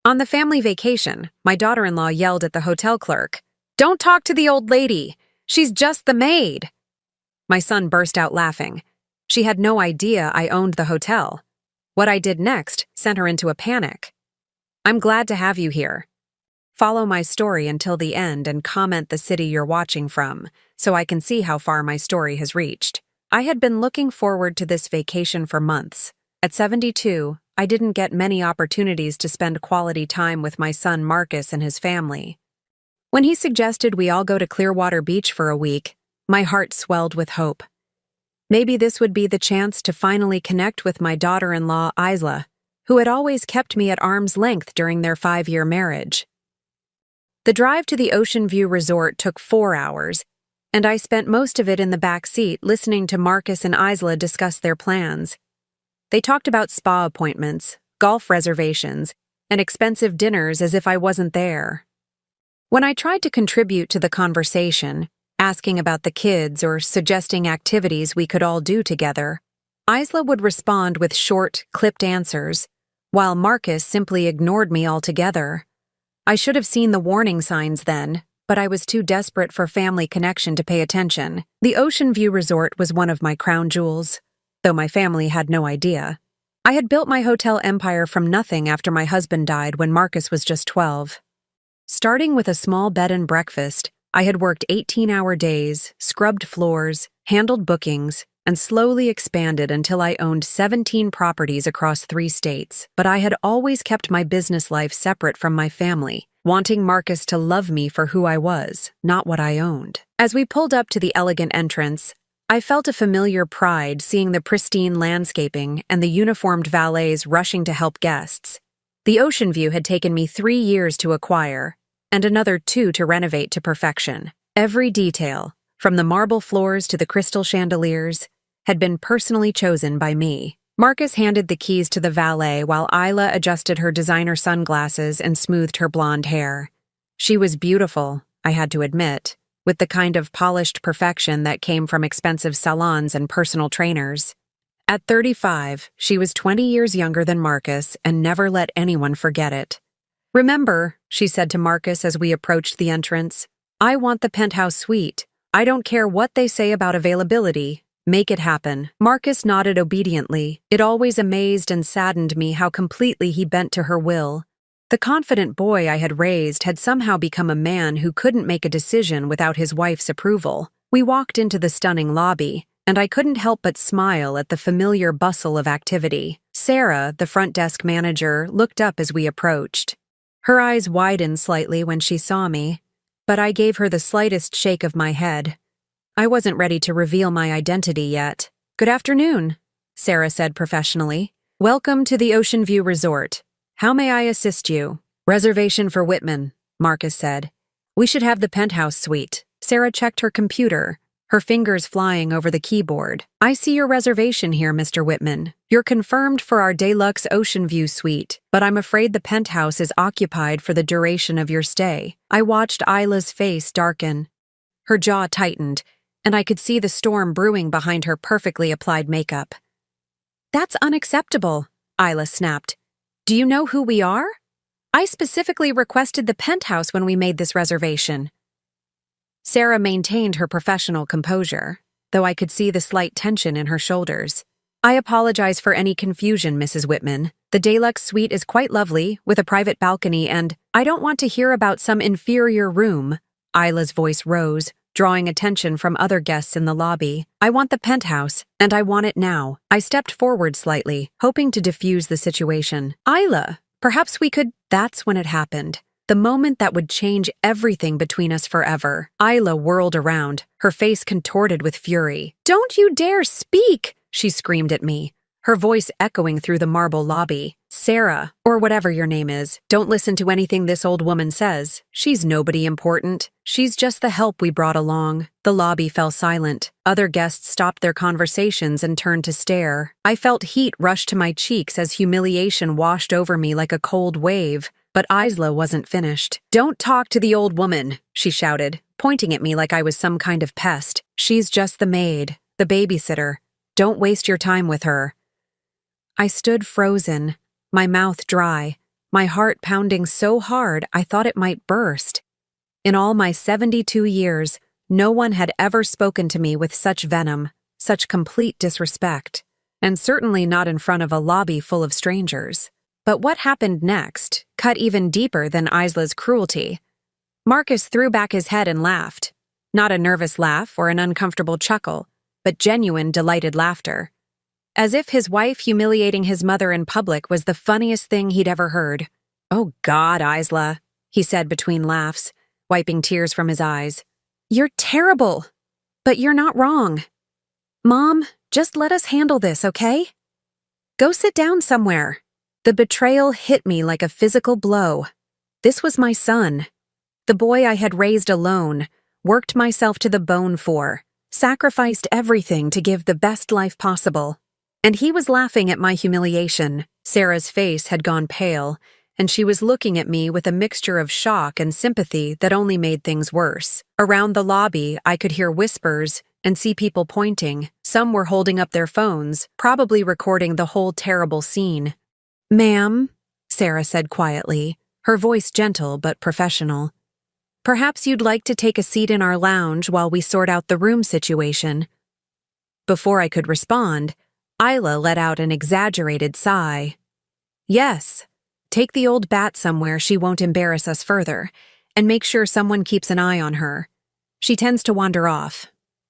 On the family vacation, my daughter-in-law yelled at the hotel clerk, "Don't talk to the old lady! She's just the maid!" My son burst out laughing. She had no idea I owned the hotel. What I did next sent her into a panic. "I'm glad to have you here. Follow my story until the end and comment the city you're watching from, so I can see how far my story has reached." I had been looking forward to this vacation for months. At 72, I didn't get many opportunities to spend quality time with my son Marcus and his family. When he suggested we all go to Clearwater Beach for a week, my heart swelled with hope. Maybe this would be the chance to finally connect with my daughter-in-law, Isla, who had always kept me at arm's length during their 5-year marriage. The drive to the Ocean View Resort took 4 hours, and I spent most of it in the back seat listening to Marcus and Isla discuss their plans. They talked about spa appointments, golf reservations, and expensive dinners as if I wasn't there. When I tried to contribute to the conversation, asking about the kids or suggesting activities we could all do together, Isla would respond with short, clipped answers, while Marcus simply ignored me altogether. I should have seen the warning signs then, but I was too desperate for family connection to pay attention. The Ocean View Resort was one of my crown jewels, though my family had no idea. I had built my hotel empire from nothing after my husband died when Marcus was just 12. Starting with a small bed and breakfast, I had worked 18-hour days, scrubbed floors, handled bookings, and slowly expanded until I owned 17 properties across 3 states. But I had always kept my business life separate from my family, wanting Marcus to love me for who I was, not what I owned. As we pulled up to the elegant entrance, I felt a familiar pride seeing the pristine landscaping and the uniformed valets rushing to help guests. The ocean view had taken me 3 years to acquire, and another 2 to renovate to perfection. Every detail, from the marble floors to the crystal chandeliers, had been personally chosen by me. Marcus handed the keys to the valet while Isla adjusted her designer sunglasses and smoothed her blonde hair. She was beautiful, I had to admit, with the kind of polished perfection that came from expensive salons and personal trainers. At 35, she was 20 years younger than Marcus and never let anyone forget it. "Remember," she said to Marcus as we approached the entrance, "I want the penthouse suite. I don't care what they say about availability. Make it happen." Marcus nodded obediently. It always amazed and saddened me how completely he bent to her will. The confident boy I had raised had somehow become a man who couldn't make a decision without his wife's approval. We walked into the stunning lobby, and I couldn't help but smile at the familiar bustle of activity. Sarah, the front desk manager, looked up as we approached. Her eyes widened slightly when she saw me, but I gave her the slightest shake of my head. I wasn't ready to reveal my identity yet. "Good afternoon," Sarah said professionally. "Welcome to the Ocean View Resort. How may I assist you?" "Reservation for Whitman," Marcus said. "We should have the penthouse suite." Sarah checked her computer, her fingers flying over the keyboard. "I see your reservation here, Mr. Whitman. You're confirmed for our deluxe Ocean View suite, but I'm afraid the penthouse is occupied for the duration of your stay." I watched Isla's face darken. Her jaw tightened, and I could see the storm brewing behind her perfectly applied makeup. "That's unacceptable," Isla snapped. "Do you know who we are? I specifically requested the penthouse when we made this reservation." Sarah maintained her professional composure, though I could see the slight tension in her shoulders. "I apologize for any confusion, Mrs. Whitman. The deluxe suite is quite lovely, with a private balcony, and I don't want to hear about some inferior room." Isla's voice rose, drawing attention from other guests in the lobby. "I want the penthouse, and I want it now." I stepped forward slightly, hoping to diffuse the situation. "Isla, perhaps we could—" That's when it happened. The moment that would change everything between us forever. Isla whirled around, her face contorted with fury. "Don't you dare speak!" she screamed at me, her voice echoing through the marble lobby. "Sarah, or whatever your name is, don't listen to anything this old woman says. She's nobody important. She's just the help we brought along." The lobby fell silent. Other guests stopped their conversations and turned to stare. I felt heat rush to my cheeks as humiliation washed over me like a cold wave. But Isla wasn't finished. "Don't talk to the old woman," she shouted, pointing at me like I was some kind of pest. "She's just the maid, the babysitter. Don't waste your time with her." I stood frozen, my mouth dry, my heart pounding so hard I thought it might burst. In all my 72 years, no one had ever spoken to me with such venom, such complete disrespect, and certainly not in front of a lobby full of strangers. But what happened next cut even deeper than Isla's cruelty. Marcus threw back his head and laughed. Not a nervous laugh or an uncomfortable chuckle, but genuine, delighted laughter. As if his wife humiliating his mother in public was the funniest thing he'd ever heard. "Oh God, Isla," he said between laughs, wiping tears from his eyes. "You're terrible, but you're not wrong. Mom, just let us handle this, okay? Go sit down somewhere." The betrayal hit me like a physical blow. This was my son, the boy I had raised alone, worked myself to the bone for, sacrificed everything to give the best life possible. And he was laughing at my humiliation. Sarah's face had gone pale, and she was looking at me with a mixture of shock and sympathy that only made things worse. Around the lobby, I could hear whispers and see people pointing. Some were holding up their phones, probably recording the whole terrible scene. "Ma'am," Sarah said quietly, her voice gentle but professional. "Perhaps you'd like to take a seat in our lounge while we sort out the room situation." Before I could respond, Isla let out an exaggerated sigh. "Yes, take the old bat somewhere she won't embarrass us further, and make sure someone keeps an eye on her. She tends to wander off."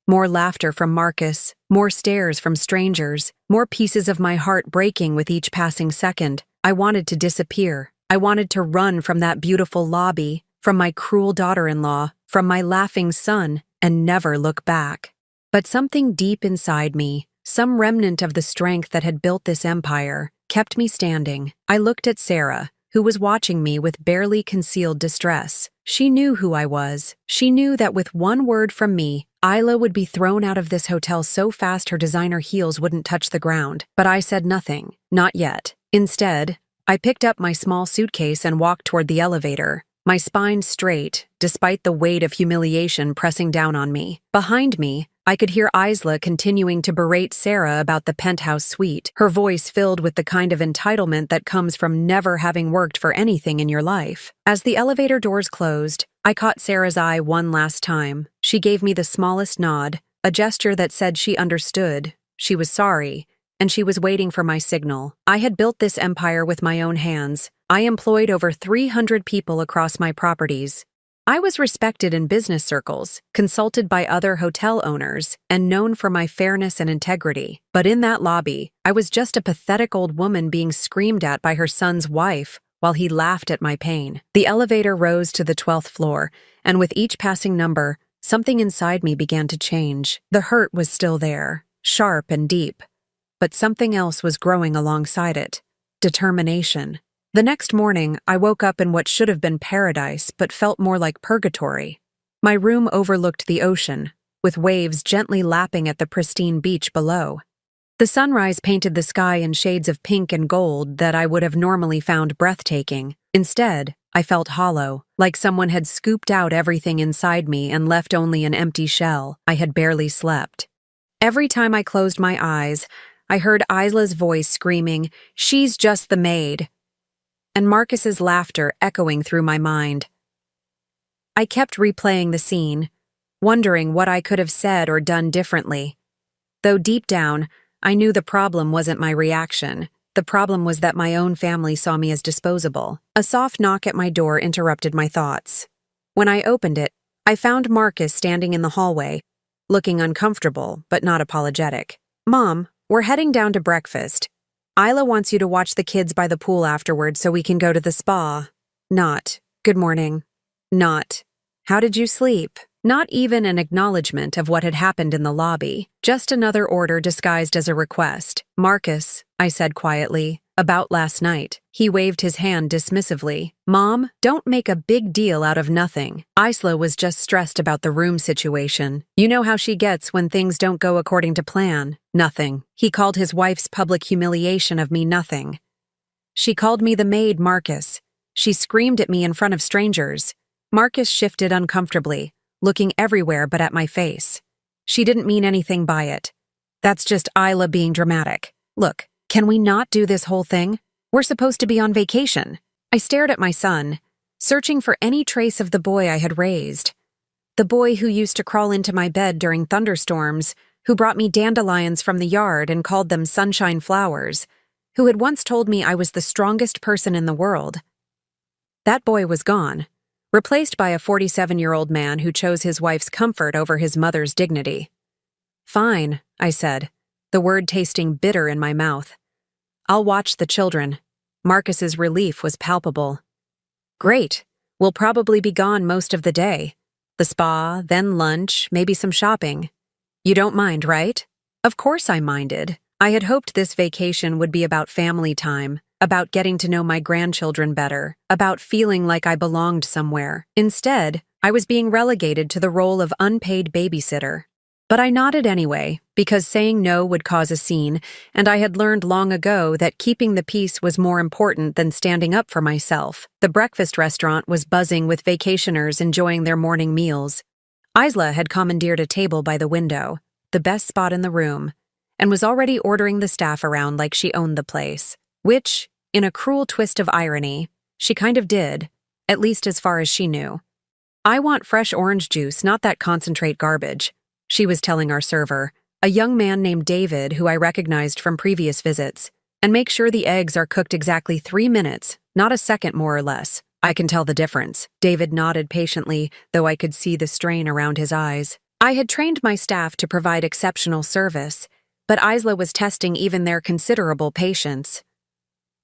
More laughter from Marcus, more stares from strangers, more pieces of my heart breaking with each passing second. I wanted to disappear. I wanted to run from that beautiful lobby, from my cruel daughter-in-law, from my laughing son, and never look back. But something deep inside me, some remnant of the strength that had built this empire, kept me standing. I looked at Sarah, who was watching me with barely concealed distress. She knew who I was. She knew that with one word from me, Isla would be thrown out of this hotel so fast her designer heels wouldn't touch the ground. But I said nothing. Not yet. Instead, I picked up my small suitcase and walked toward the elevator, my spine straight, despite the weight of humiliation pressing down on me. Behind me, I could hear Isla continuing to berate Sarah about the penthouse suite, her voice filled with the kind of entitlement that comes from never having worked for anything in your life. As the elevator doors closed, I caught Sarah's eye one last time. She gave me the smallest nod, a gesture that said she understood, she was sorry, and she was waiting for my signal. I had built this empire with my own hands. I employed over 300 people across my properties. I was respected in business circles, consulted by other hotel owners, and known for my fairness and integrity. But in that lobby, I was just a pathetic old woman being screamed at by her son's wife while he laughed at my pain. The elevator rose to the 12th floor, and with each passing number, something inside me began to change. The hurt was still there, sharp and deep, but something else was growing alongside it. Determination. The next morning, I woke up in what should have been paradise but felt more like purgatory. My room overlooked the ocean, with waves gently lapping at the pristine beach below. The sunrise painted the sky in shades of pink and gold that I would have normally found breathtaking. Instead, I felt hollow, like someone had scooped out everything inside me and left only an empty shell. I had barely slept. Every time I closed my eyes, I heard Isla's voice screaming, "She's just the maid," and Marcus's laughter echoing through my mind. I kept replaying the scene, wondering what I could have said or done differently. Though deep down, I knew the problem wasn't my reaction. The problem was that my own family saw me as disposable. A soft knock at my door interrupted my thoughts. When I opened it, I found Marcus standing in the hallway, looking uncomfortable but not apologetic. "Mom, we're heading down to breakfast. Isla wants you to watch the kids by the pool afterward so we can go to the spa." Not, "Good morning." Not, "How did you sleep?" Not even an acknowledgement of what had happened in the lobby. Just another order disguised as a request. "Marcus," I said quietly, "about last night." He waved his hand dismissively. "Mom, don't make a big deal out of nothing. Isla was just stressed about the room situation. You know how she gets when things don't go according to plan." Nothing. He called his wife's public humiliation of me nothing. "She called me the maid, Marcus. She screamed at me in front of strangers." Marcus shifted uncomfortably, looking everywhere but at my face. "She didn't mean anything by it. That's just Isla being dramatic. Look, can we not do this whole thing? We're supposed to be on vacation." I stared at my son, searching for any trace of the boy I had raised. The boy who used to crawl into my bed during thunderstorms, who brought me dandelions from the yard and called them sunshine flowers, who had once told me I was the strongest person in the world. That boy was gone, replaced by a 47-year-old man who chose his wife's comfort over his mother's dignity. "Fine," I said, the word tasting bitter in my mouth. "I'll watch the children." Marcus's relief was palpable. "Great. We'll probably be gone most of the day. The spa, then lunch, maybe some shopping. You don't mind, right?" Of course I minded. I had hoped this vacation would be about family time, about getting to know my grandchildren better, about feeling like I belonged somewhere. Instead, I was being relegated to the role of unpaid babysitter. But I nodded anyway, because saying no would cause a scene, and I had learned long ago that keeping the peace was more important than standing up for myself. The breakfast restaurant was buzzing with vacationers enjoying their morning meals. Isla had commandeered a table by the window, the best spot in the room, and was already ordering the staff around like she owned the place, which, in a cruel twist of irony, she kind of did, at least as far as she knew. "I want fresh orange juice, not that concentrate garbage," she was telling our server, a young man named David who I recognized from previous visits. "And make sure the eggs are cooked exactly 3 minutes, not a second more or less. I can tell the difference." David nodded patiently, though I could see the strain around his eyes. I had trained my staff to provide exceptional service, but Isla was testing even their considerable patience.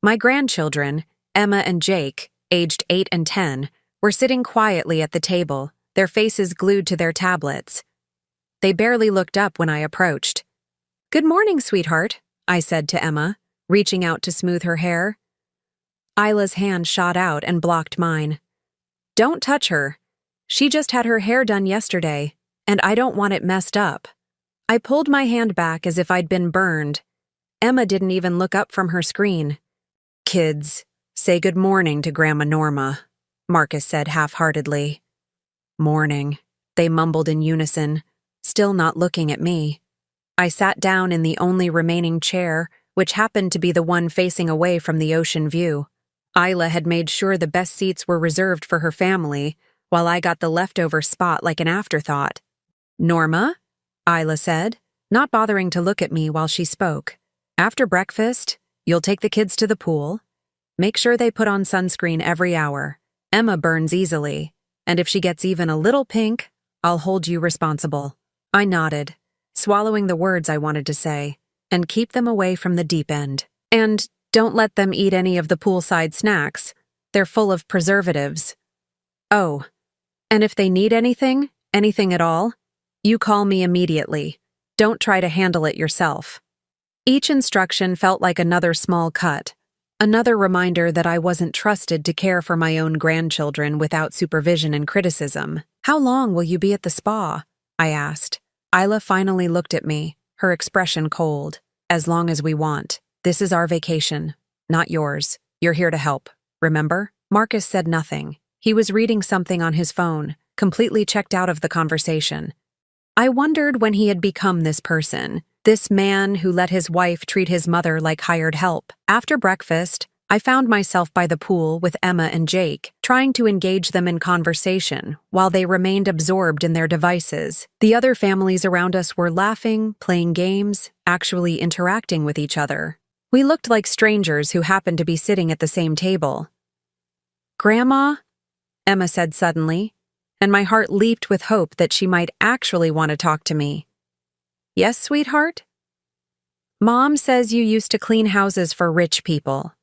My grandchildren, Emma and Jake, aged 8 and 10, were sitting quietly at the table, their faces glued to their tablets. They barely looked up when I approached. "Good morning, sweetheart," I said to Emma, reaching out to smooth her hair. Isla's hand shot out and blocked mine. "Don't touch her. She just had her hair done yesterday, and I don't want it messed up." I pulled my hand back as if I'd been burned. Emma didn't even look up from her screen. "Kids, say good morning to Grandma Norma," Marcus said half-heartedly. "Morning," they mumbled in unison, still not looking at me. I sat down in the only remaining chair, which happened to be the one facing away from the ocean view. Isla had made sure the best seats were reserved for her family, while I got the leftover spot like an afterthought. "Norma?" Isla said, not bothering to look at me while she spoke. "After breakfast, you'll take the kids to the pool. Make sure they put on sunscreen every hour. Emma burns easily, and if she gets even a little pink, I'll hold you responsible." I nodded, swallowing the words I wanted to say, "and keep them away from the deep end. And don't let them eat any of the poolside snacks. They're full of preservatives. Oh, and if they need anything at all, you call me immediately. Don't try to handle it yourself." Each instruction felt like another small cut, another reminder that I wasn't trusted to care for my own grandchildren without supervision and criticism. "How long will you be at the spa?" I asked. Isla finally looked at me, her expression cold. "As long as we want. This is our vacation, not yours. You're here to help, remember?" Marcus said nothing. He was reading something on his phone, completely checked out of the conversation. I wondered when he had become this person, this man who let his wife treat his mother like hired help. After breakfast, I found myself by the pool with Emma and Jake, trying to engage them in conversation while they remained absorbed in their devices. The other families around us were laughing, playing games, actually interacting with each other. We looked like strangers who happened to be sitting at the same table. "Grandma?" Emma said suddenly, and my heart leaped with hope that she might actually want to talk to me. "Yes, sweetheart?" "Mom says you used to clean houses for rich people.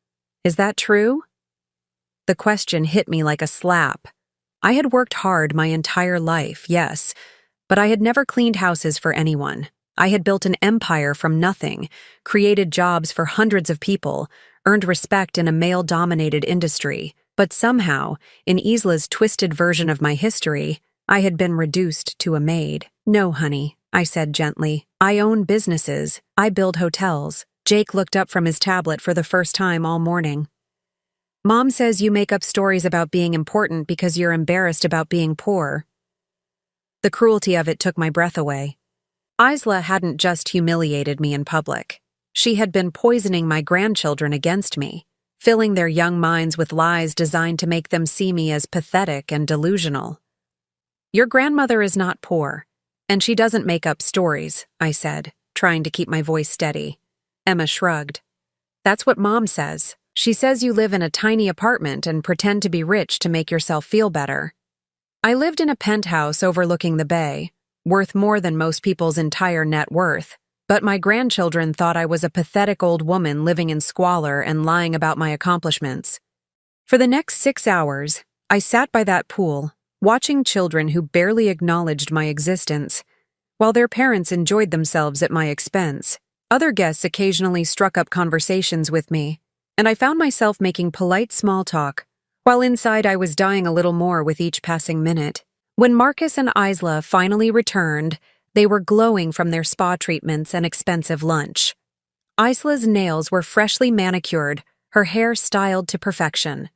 Is that true?" The question hit me like a slap. I had worked hard my entire life, yes, but I had never cleaned houses for anyone. I had built an empire from nothing, created jobs for hundreds of people, earned respect in a male-dominated industry, but somehow, in Isla's twisted version of my history, I had been reduced to a maid. "No, honey," I said gently. "I own businesses. I build hotels." Jake looked up from his tablet for the first time all morning. "Mom says you make up stories about being important because you're embarrassed about being poor." The cruelty of it took my breath away. Isla hadn't just humiliated me in public. She had been poisoning my grandchildren against me, filling their young minds with lies designed to make them see me as pathetic and delusional. "Your grandmother is not poor, and she doesn't make up stories," I said, trying to keep my voice steady. Emma shrugged. "That's what Mom says. She says you live in a tiny apartment and pretend to be rich to make yourself feel better." I lived in a penthouse overlooking the bay, worth more than most people's entire net worth, but my grandchildren thought I was a pathetic old woman living in squalor and lying about my accomplishments. For the next 6 hours, I sat by that pool, watching children who barely acknowledged my existence, while their parents enjoyed themselves at my expense. Other guests occasionally struck up conversations with me, and I found myself making polite small talk, while inside I was dying a little more with each passing minute. When Marcus and Isla finally returned, they were glowing from their spa treatments and expensive lunch. Isla's nails were freshly manicured, her hair styled to perfection.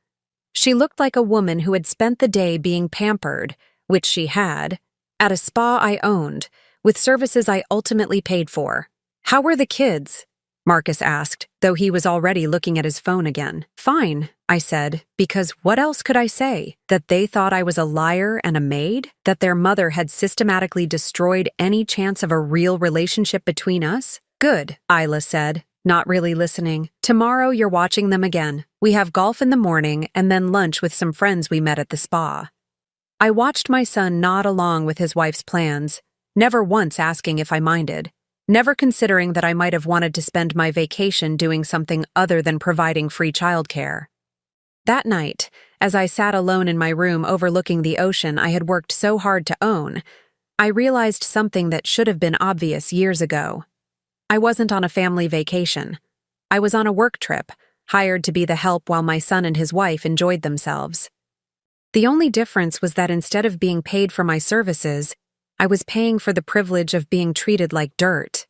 She looked like a woman who had spent the day being pampered, which she had, at a spa I owned, with services I ultimately paid for. "How were the kids?" Marcus asked, though he was already looking at his phone again. "Fine," I said, because what else could I say? That they thought I was a liar and a maid? That their mother had systematically destroyed any chance of a real relationship between us? "Good," Isla said, not really listening. "Tomorrow you're watching them again. We have golf in the morning and then lunch with some friends we met at the spa." I watched my son nod along with his wife's plans, never once asking if I minded, never considering that I might have wanted to spend my vacation doing something other than providing free childcare. That night, as I sat alone in my room overlooking the ocean I had worked so hard to own, I realized something that should have been obvious years ago. I wasn't on a family vacation. I was on a work trip, hired to be the help while my son and his wife enjoyed themselves. The only difference was that instead of being paid for my services, I was paying for the privilege of being treated like dirt.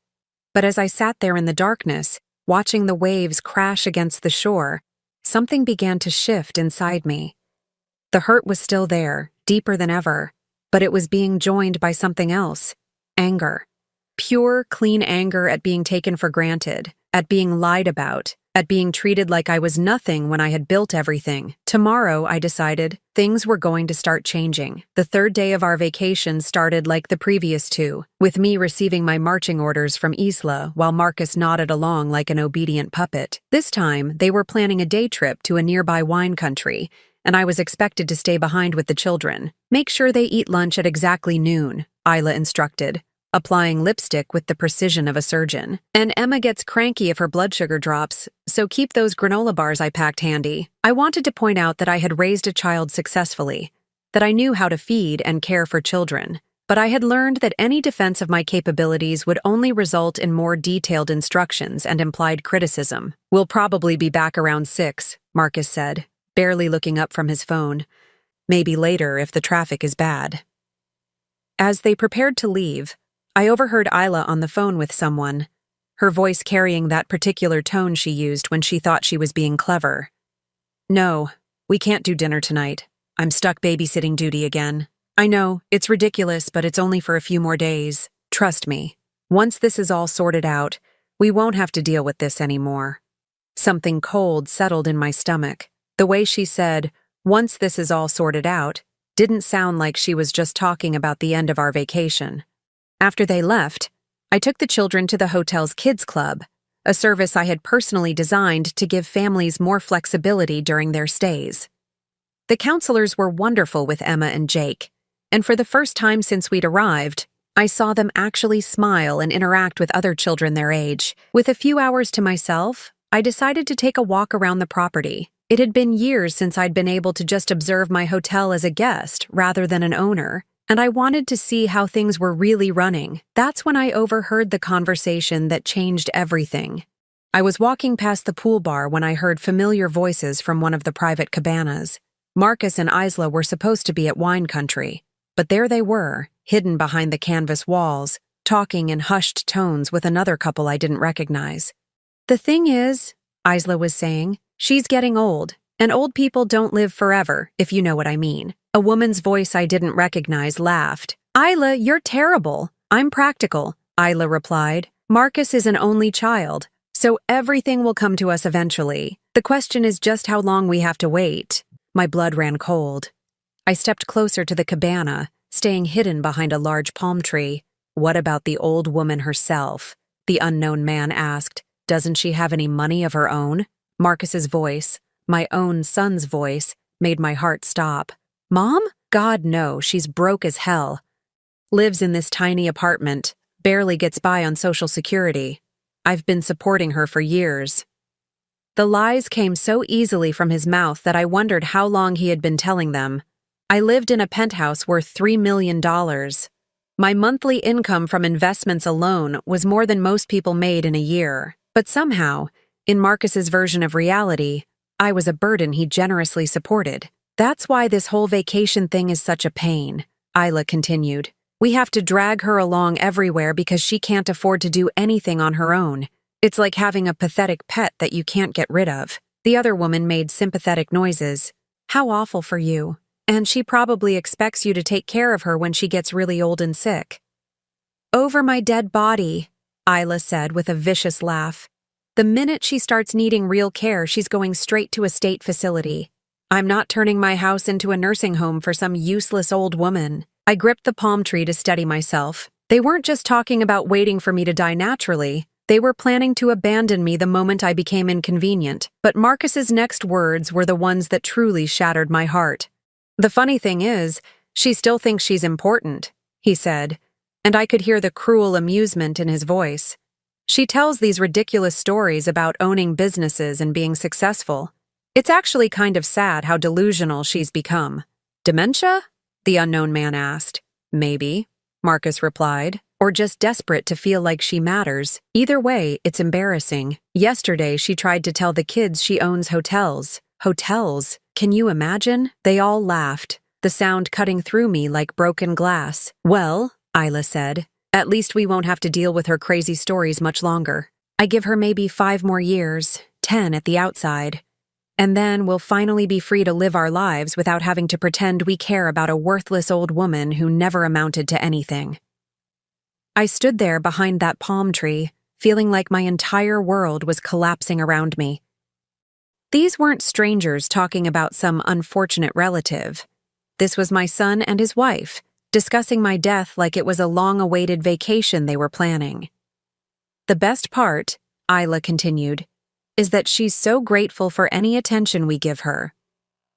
But as I sat there in the darkness, watching the waves crash against the shore, something began to shift inside me. The hurt was still there, deeper than ever, but it was being joined by something else: anger. Pure, clean anger at being taken for granted, at being lied about, at being treated like I was nothing when I had built everything. Tomorrow, I decided, things were going to start changing. The third day of our vacation started like the previous two, with me receiving my marching orders from Isla while Marcus nodded along like an obedient puppet. This time, they were planning a day trip to a nearby wine country, and I was expected to stay behind with the children. "Make sure they eat lunch at exactly noon," Isla instructed, applying lipstick with the precision of a surgeon. "And Emma gets cranky if her blood sugar drops, so keep those granola bars I packed handy." I wanted to point out that I had raised a child successfully, that I knew how to feed and care for children, but I had learned that any defense of my capabilities would only result in more detailed instructions and implied criticism. "We'll probably be back around 6, Marcus said, barely looking up from his phone. "Maybe later if the traffic is bad." As they prepared to leave, I overheard Isla on the phone with someone, her voice carrying that particular tone she used when she thought she was being clever. "No, we can't do dinner tonight. I'm stuck babysitting duty again. I know, it's ridiculous, but it's only for a few more days. Trust me, once this is all sorted out, we won't have to deal with this anymore." Something cold settled in my stomach. The way she said, "once this is all sorted out," didn't sound like she was just talking about the end of our vacation. After they left, I took the children to the hotel's kids club, a service I had personally designed to give families more flexibility during their stays. The counselors were wonderful with Emma and Jake, and for the first time since we'd arrived, I saw them actually smile and interact with other children their age. With a few hours to myself, I decided to take a walk around the property. It had been years since I'd been able to just observe my hotel as a guest rather than an owner, and I wanted to see how things were really running. That's when I overheard the conversation that changed everything. I was walking past the pool bar when I heard familiar voices from one of the private cabanas. Marcus and Isla were supposed to be at wine country, but there they were, hidden behind the canvas walls, talking in hushed tones with another couple I didn't recognize. "The thing is," Isla was saying, "she's getting old, and old people don't live forever, if you know what I mean." A woman's voice I didn't recognize laughed. "Isla, you're terrible." "I'm practical," Isla replied. "Marcus is an only child, So everything will come to us eventually. The question is just how long we have to wait. My blood ran cold. I stepped closer to the cabana, staying hidden behind a large palm tree. What about the old woman herself? The unknown man asked. Doesn't she have any money of her own? Marcus's voice, my own son's voice, made my heart stop. Mom? God, no, she's broke as hell. Lives in this tiny apartment, barely gets by on Social Security. I've been supporting her for years. The lies came so easily from his mouth that I wondered how long he had been telling them. I lived in a penthouse worth $3 million. My monthly income from investments alone was more than most people made in a year. But somehow, in Marcus's version of reality, I was a burden he generously supported. That's why this whole vacation thing is such a pain, Isla continued. We have to drag her along everywhere because she can't afford to do anything on her own. It's like having a pathetic pet that you can't get rid of. The other woman made sympathetic noises. How awful for you. And she probably expects you to take care of her when she gets really old and sick. Over my dead body, Isla said with a vicious laugh. The minute she starts needing real care, she's going straight to a state facility. I'm not turning my house into a nursing home for some useless old woman. I gripped the palm tree to steady myself. They weren't just talking about waiting for me to die naturally. They were planning to abandon me the moment I became inconvenient. But Marcus's next words were the ones that truly shattered my heart. The funny thing is, she still thinks she's important, he said, and I could hear the cruel amusement in his voice. She tells these ridiculous stories about owning businesses and being successful. It's actually kind of sad how delusional she's become. Dementia? The unknown man asked. Maybe, Marcus replied, or just desperate to feel like she matters. Either way, it's embarrassing. Yesterday, she tried to tell the kids she owns hotels. Hotels? Can you imagine? They all laughed, the sound cutting through me like broken glass. Well, Isla said, at least we won't have to deal with her crazy stories much longer. I give her maybe 5 more years, 10 at the outside. And then we'll finally be free to live our lives without having to pretend we care about a worthless old woman who never amounted to anything. I stood there behind that palm tree, feeling like my entire world was collapsing around me. These weren't strangers talking about some unfortunate relative. This was my son and his wife, discussing my death like it was a long-awaited vacation they were planning. The best part, Isla continued, is that she's so grateful for any attention we give her.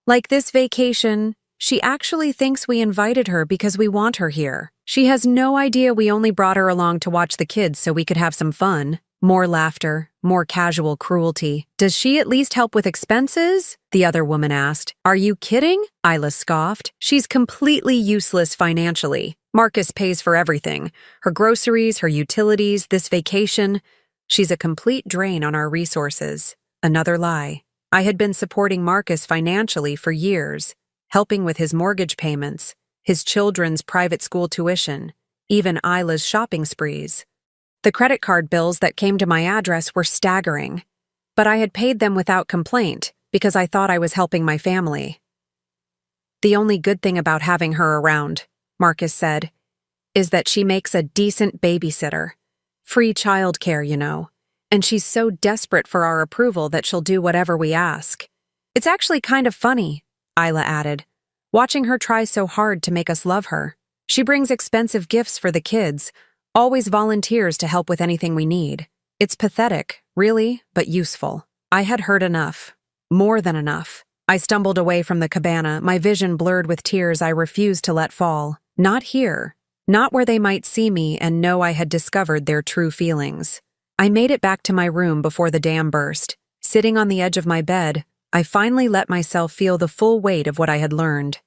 Like this vacation, she actually thinks we invited her because we want her here. She has no idea we only brought her along to watch the kids so we could have some fun. More laughter, more casual cruelty. Does she at least help with expenses? The other woman asked. Are you kidding? Isla scoffed. She's completely useless financially. Marcus pays for everything. Her groceries, her utilities, this vacation. She's a complete drain on our resources. Another lie. I had been supporting Marcus financially for years, helping with his mortgage payments, his children's private school tuition, even Isla's shopping sprees. The credit card bills that came to my address were staggering, but I had paid them without complaint because I thought I was helping my family. The only good thing about having her around, Marcus said, is that she makes a decent babysitter. Free childcare, you know, and she's so desperate for our approval that she'll do whatever we ask. It's actually kind of funny, Isla added, watching her try so hard to make us love her. She brings expensive gifts for the kids, always volunteers to help with anything we need. It's pathetic, really, but useful. I had heard enough. More than enough. I stumbled away from the cabana, my vision blurred with tears I refused to let fall. Not here. Not where they might see me and know I had discovered their true feelings. I made it back to my room before the dam burst. Sitting on the edge of my bed, I finally let myself feel the full weight of what I had learned.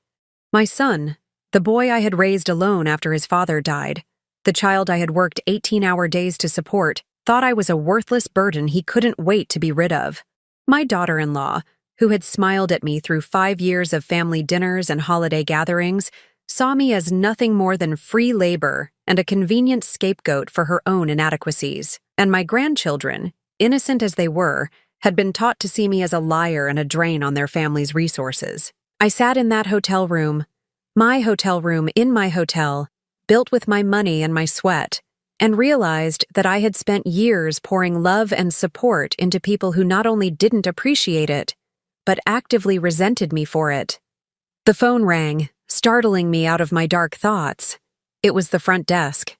My son, the boy I had raised alone after his father died, the child I had worked 18-hour days to support, thought I was a worthless burden he couldn't wait to be rid of. My daughter-in-law, who had smiled at me through 5 years of family dinners and holiday gatherings, saw me as nothing more than free labor and a convenient scapegoat for her own inadequacies. And my grandchildren, innocent as they were, had been taught to see me as a liar and a drain on their family's resources. I sat in that hotel room, my hotel room in my hotel, built with my money and my sweat, and realized that I had spent years pouring love and support into people who not only didn't appreciate it, but actively resented me for it. The phone rang, startling me out of my dark thoughts. It was the front desk.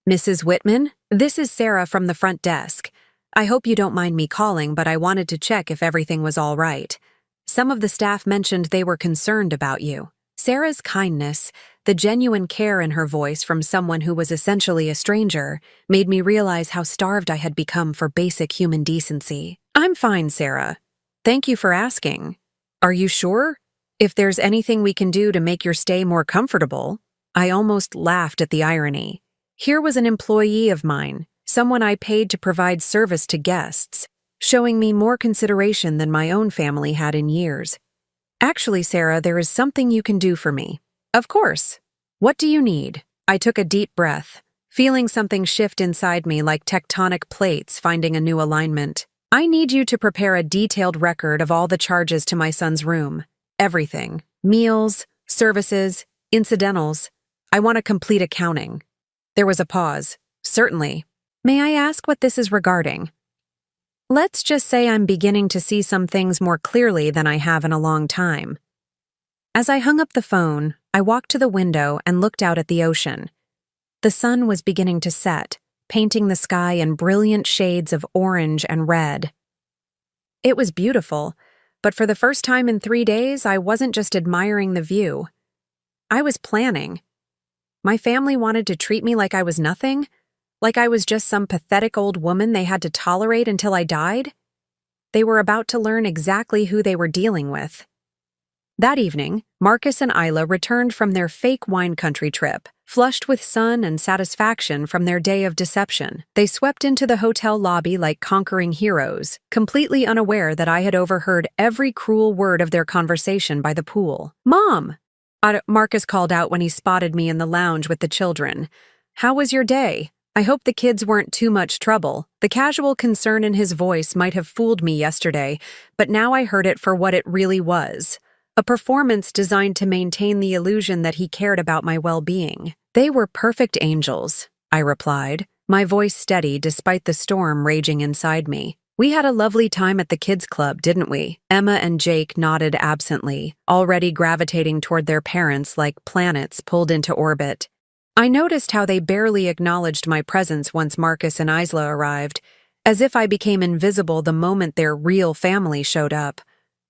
"Mrs. Whitman, this is Sarah from the front desk. I hope you don't mind me calling, but I wanted to check if everything was all right. Some of the staff mentioned they were concerned about you." Sarah's kindness, the genuine care in her voice from someone who was essentially a stranger, made me realize how starved I had become for basic human decency. "I'm fine, Sarah. Thank you for asking. Are you sure? If there's anything we can do to make your stay more comfortable." I almost laughed at the irony. Here was an employee of mine, someone I paid to provide service to guests, showing me more consideration than my own family had in years. "Actually, Sarah, there is something you can do for me." "Of course. What do you need?" I took a deep breath, feeling something shift inside me like tectonic plates finding a new alignment. "I need you to prepare a detailed record of all the charges to my son's room. Everything. Meals, services, incidentals. I want a complete accounting." There was a pause. "Certainly. May I ask what this is regarding?" "Let's just say I'm beginning to see some things more clearly than I have in a long time." As I hung up the phone, I walked to the window and looked out at the ocean. The sun was beginning to set, painting the sky in brilliant shades of orange and red. It was beautiful, but for the first time in 3 days, I wasn't just admiring the view. I was planning. My family wanted to treat me like I was nothing, like I was just some pathetic old woman they had to tolerate until I died. They were about to learn exactly who they were dealing with. That evening, Marcus and Isla returned from their fake wine country trip, flushed with sun and satisfaction from their day of deception. They swept into the hotel lobby like conquering heroes, completely unaware that I had overheard every cruel word of their conversation by the pool. "Mom!" Marcus called out when he spotted me in the lounge with the children. "How was your day? I hope the kids weren't too much trouble." The casual concern in his voice might have fooled me yesterday, but now I heard it for what it really was. A performance designed to maintain the illusion that he cared about my well-being. "They were perfect angels," I replied, my voice steady despite the storm raging inside me. "We had a lovely time at the kids' club, didn't we?" Emma and Jake nodded absently, already gravitating toward their parents like planets pulled into orbit. I noticed how they barely acknowledged my presence once Marcus and Isla arrived, as if I became invisible the moment their real family showed up.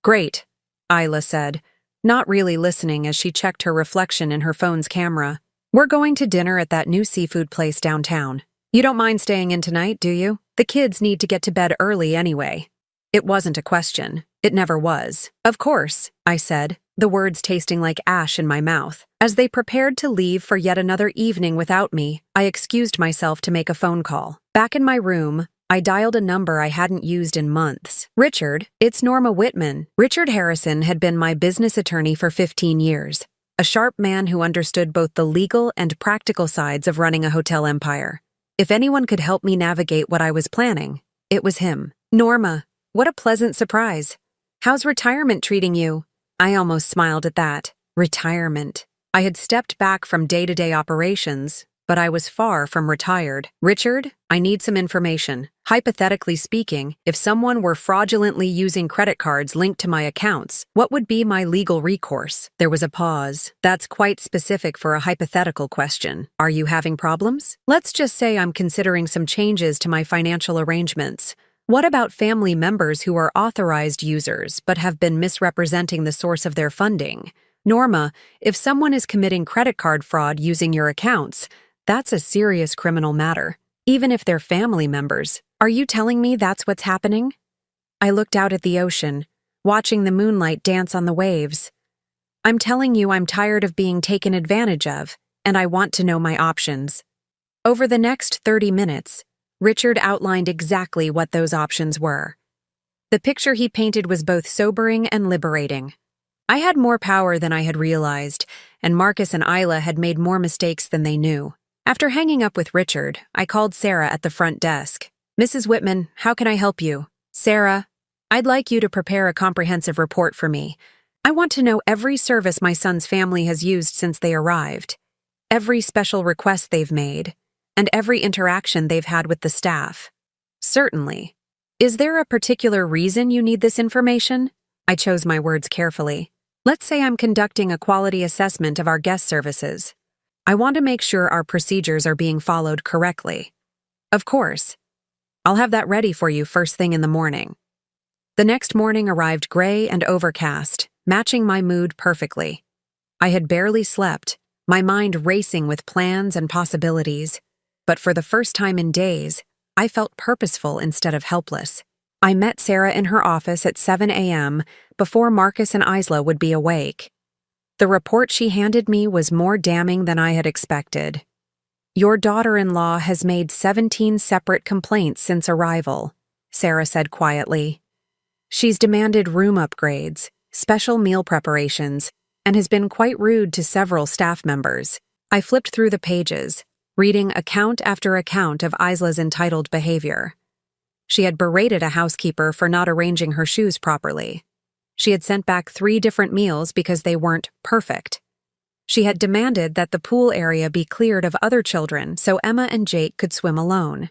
"Great," Isla said, not really listening as she checked her reflection in her phone's camera. "We're going to dinner at that new seafood place downtown. You don't mind staying in tonight, do you? The kids need to get to bed early anyway." It wasn't a question. It never was. "Of course," I said, the words tasting like ash in my mouth. As they prepared to leave for yet another evening without me, I excused myself to make a phone call. Back in my room, I dialed a number I hadn't used in months. "Richard, it's Norma Whitman." Richard Harrison had been my business attorney for 15 years, a sharp man who understood both the legal and practical sides of running a hotel empire. If anyone could help me navigate what I was planning, it was him. "Norma, what a pleasant surprise. How's retirement treating you?" I almost smiled at that. Retirement. I had stepped back from day-to-day operations, but I was far from retired. "Richard, I need some information. Hypothetically speaking, if someone were fraudulently using credit cards linked to my accounts, what would be my legal recourse?" There was a pause. "That's quite specific for a hypothetical question. Are you having problems?" "Let's just say I'm considering some changes to my financial arrangements. What about family members who are authorized users but have been misrepresenting the source of their funding?" "Norma, if someone is committing credit card fraud using your accounts, that's a serious criminal matter, even if they're family members. Are you telling me that's what's happening?" I looked out at the ocean, watching the moonlight dance on the waves. "I'm telling you I'm tired of being taken advantage of, and I want to know my options." Over the next 30 minutes, Richard outlined exactly what those options were. The picture he painted was both sobering and liberating. I had more power than I had realized, and Marcus and Isla had made more mistakes than they knew. After hanging up with Richard, I called Sarah at the front desk. "Mrs. Whitman, how can I help you?" "Sarah, I'd like you to prepare a comprehensive report for me. I want to know every service my son's family has used since they arrived, every special request they've made, and every interaction they've had with the staff. Certainly. Is there a particular reason you need this information? I chose my words carefully. Let's say I'm conducting a quality assessment of our guest services. I want to make sure our procedures are being followed correctly. Of course. I'll have that ready for you first thing in the morning. The next morning arrived gray and overcast, matching my mood perfectly. I had barely slept, my mind racing with plans and possibilities, but for the first time in days, I felt purposeful instead of helpless. I met Sarah in her office at 7 a.m. before Marcus and Isla would be awake. The report she handed me was more damning than I had expected. Your daughter-in-law has made 17 separate complaints since arrival, Sarah said quietly. She's demanded room upgrades, special meal preparations, and has been quite rude to several staff members. I flipped through the pages, reading account after account of Isla's entitled behavior. She had berated a housekeeper for not arranging her shoes properly. She had sent back 3 different meals because they weren't perfect. She had demanded that the pool area be cleared of other children so Emma and Jake could swim alone.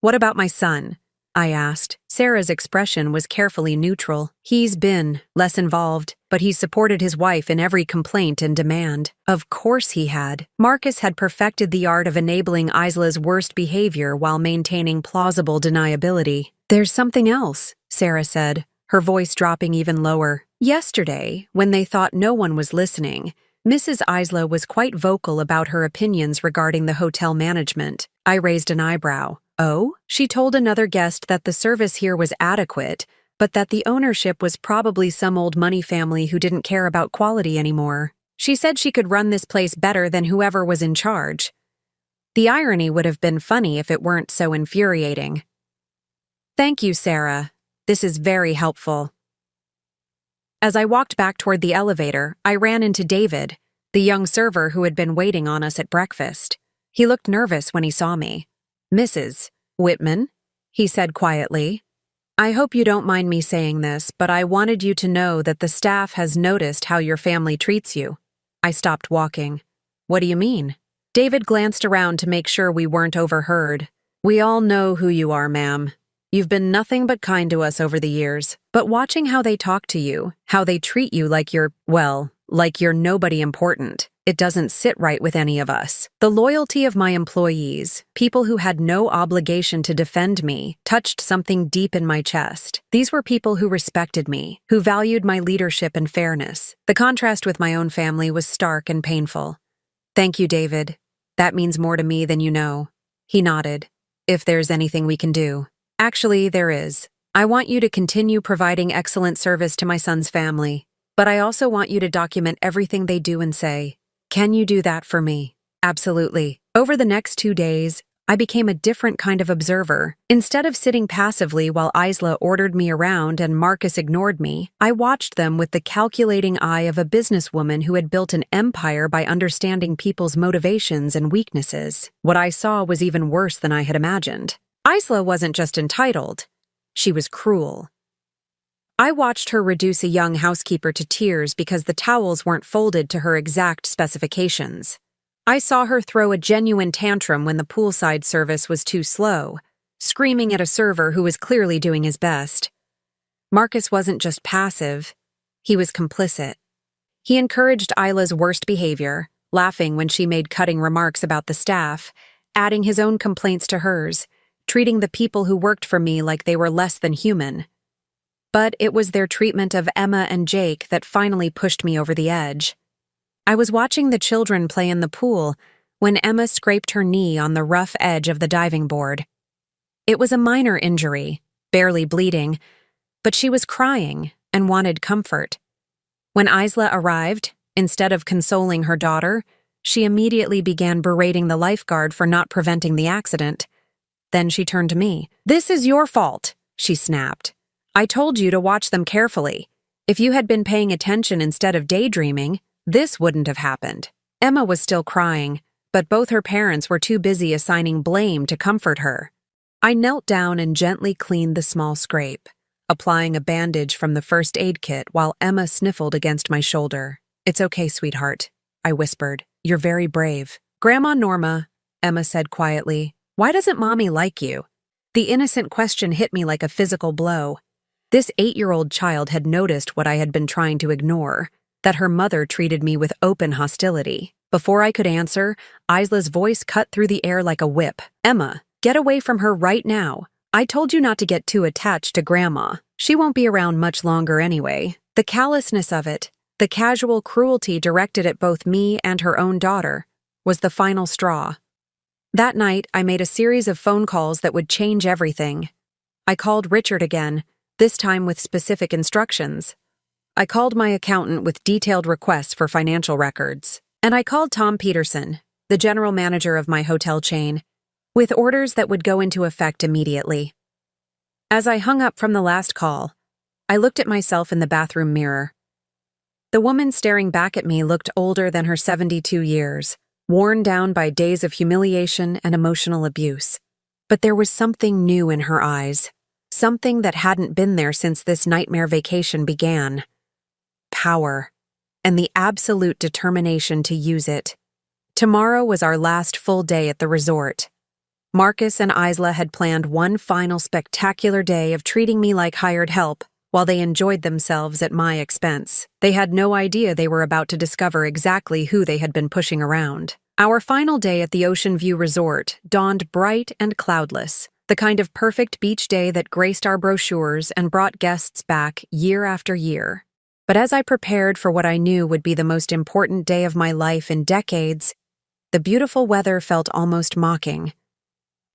What about my son? I asked. Sarah's expression was carefully neutral. He's been less involved, but he supported his wife in every complaint and demand. Of course he had. Marcus had perfected the art of enabling Isla's worst behavior while maintaining plausible deniability. There's something else, Sarah said, her voice dropping even lower. Yesterday, when they thought no one was listening, Mrs. Isla was quite vocal about her opinions regarding the hotel management. I raised an eyebrow. Oh? She told another guest that the service here was adequate, but that the ownership was probably some old money family who didn't care about quality anymore. She said she could run this place better than whoever was in charge. The irony would have been funny if it weren't so infuriating. Thank you, Sarah. This is very helpful. As I walked back toward the elevator, I ran into David, the young server who had been waiting on us at breakfast. He looked nervous when he saw me. Mrs. Whitman, he said quietly, I hope you don't mind me saying this, but I wanted you to know that the staff has noticed how your family treats you. I stopped walking. What do you mean? David glanced around to make sure we weren't overheard. We all know who you are, ma'am. You've been nothing but kind to us over the years, but watching how they talk to you, how they treat you like you're nobody important, it doesn't sit right with any of us. The loyalty of my employees, people who had no obligation to defend me, touched something deep in my chest. These were people who respected me, who valued my leadership and fairness. The contrast with my own family was stark and painful. Thank you, David. That means more to me than you know. He nodded. If there's anything we can do. Actually, there is. I want you to continue providing excellent service to my son's family, but I also want you to document everything they do and say. Can you do that for me? Absolutely. Over the next 2 days, I became a different kind of observer. Instead of sitting passively while Isla ordered me around and Marcus ignored me, I watched them with the calculating eye of a businesswoman who had built an empire by understanding people's motivations and weaknesses. What I saw was even worse than I had imagined. Isla wasn't just entitled, she was cruel. I watched her reduce a young housekeeper to tears because the towels weren't folded to her exact specifications. I saw her throw a genuine tantrum when the poolside service was too slow, screaming at a server who was clearly doing his best. Marcus wasn't just passive, he was complicit. He encouraged Isla's worst behavior, laughing when she made cutting remarks about the staff, adding his own complaints to hers, treating the people who worked for me like they were less than human. But it was their treatment of Emma and Jake that finally pushed me over the edge. I was watching the children play in the pool when Emma scraped her knee on the rough edge of the diving board. It was a minor injury, barely bleeding, but she was crying and wanted comfort. When Isla arrived, instead of consoling her daughter, she immediately began berating the lifeguard for not preventing the accident. Then she turned to me. "This is your fault," she snapped. "I told you to watch them carefully. If you had been paying attention instead of daydreaming, this wouldn't have happened." Emma was still crying, but both her parents were too busy assigning blame to comfort her. I knelt down and gently cleaned the small scrape, applying a bandage from the first aid kit while Emma sniffled against my shoulder. "It's okay, sweetheart," I whispered. "You're very brave." Grandma Norma, Emma said quietly. Why doesn't Mommy like you? The innocent question hit me like a physical blow. This 8-year-old child had noticed what I had been trying to ignore, that her mother treated me with open hostility. Before I could answer, Isla's voice cut through the air like a whip. Emma, get away from her right now. I told you not to get too attached to Grandma. She won't be around much longer anyway. The callousness of it, the casual cruelty directed at both me and her own daughter, was the final straw. That night, I made a series of phone calls that would change everything. I called Richard again, this time with specific instructions. I called my accountant with detailed requests for financial records. And I called Tom Peterson, the general manager of my hotel chain, with orders that would go into effect immediately. As I hung up from the last call, I looked at myself in the bathroom mirror. The woman staring back at me looked older than her 72 years, worn down by days of humiliation and emotional abuse. But there was something new in her eyes, something that hadn't been there since this nightmare vacation began. Power. And the absolute determination to use it. Tomorrow was our last full day at the resort. Marcus and Isla had planned one final spectacular day of treating me like hired help while they enjoyed themselves at my expense. They had no idea they were about to discover exactly who they had been pushing around. Our final day at the Ocean View Resort dawned bright and cloudless, the kind of perfect beach day that graced our brochures and brought guests back year after year. But as I prepared for what I knew would be the most important day of my life in decades, the beautiful weather felt almost mocking.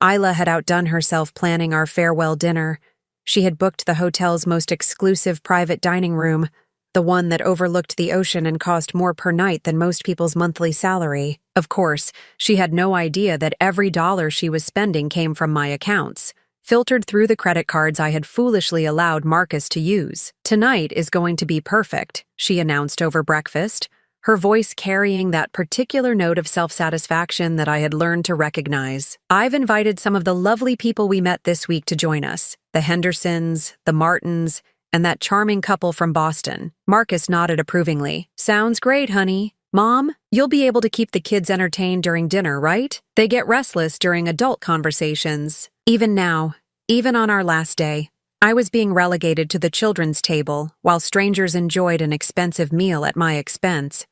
Isla had outdone herself planning our farewell dinner. She had booked the hotel's most exclusive private dining room, the one that overlooked the ocean and cost more per night than most people's monthly salary. Of course, she had no idea that every dollar she was spending came from my accounts, filtered through the credit cards I had foolishly allowed Marcus to use. Tonight is going to be perfect, she announced over breakfast, her voice carrying that particular note of self-satisfaction that I had learned to recognize. I've invited some of the lovely people we met this week to join us, the Hendersons, the Martins, and that charming couple from Boston. Marcus nodded approvingly. Sounds great, honey. Mom, you'll be able to keep the kids entertained during dinner, right? They get restless during adult conversations. Even now, even on our last day, I was being relegated to the children's table while strangers enjoyed an expensive meal at my expense.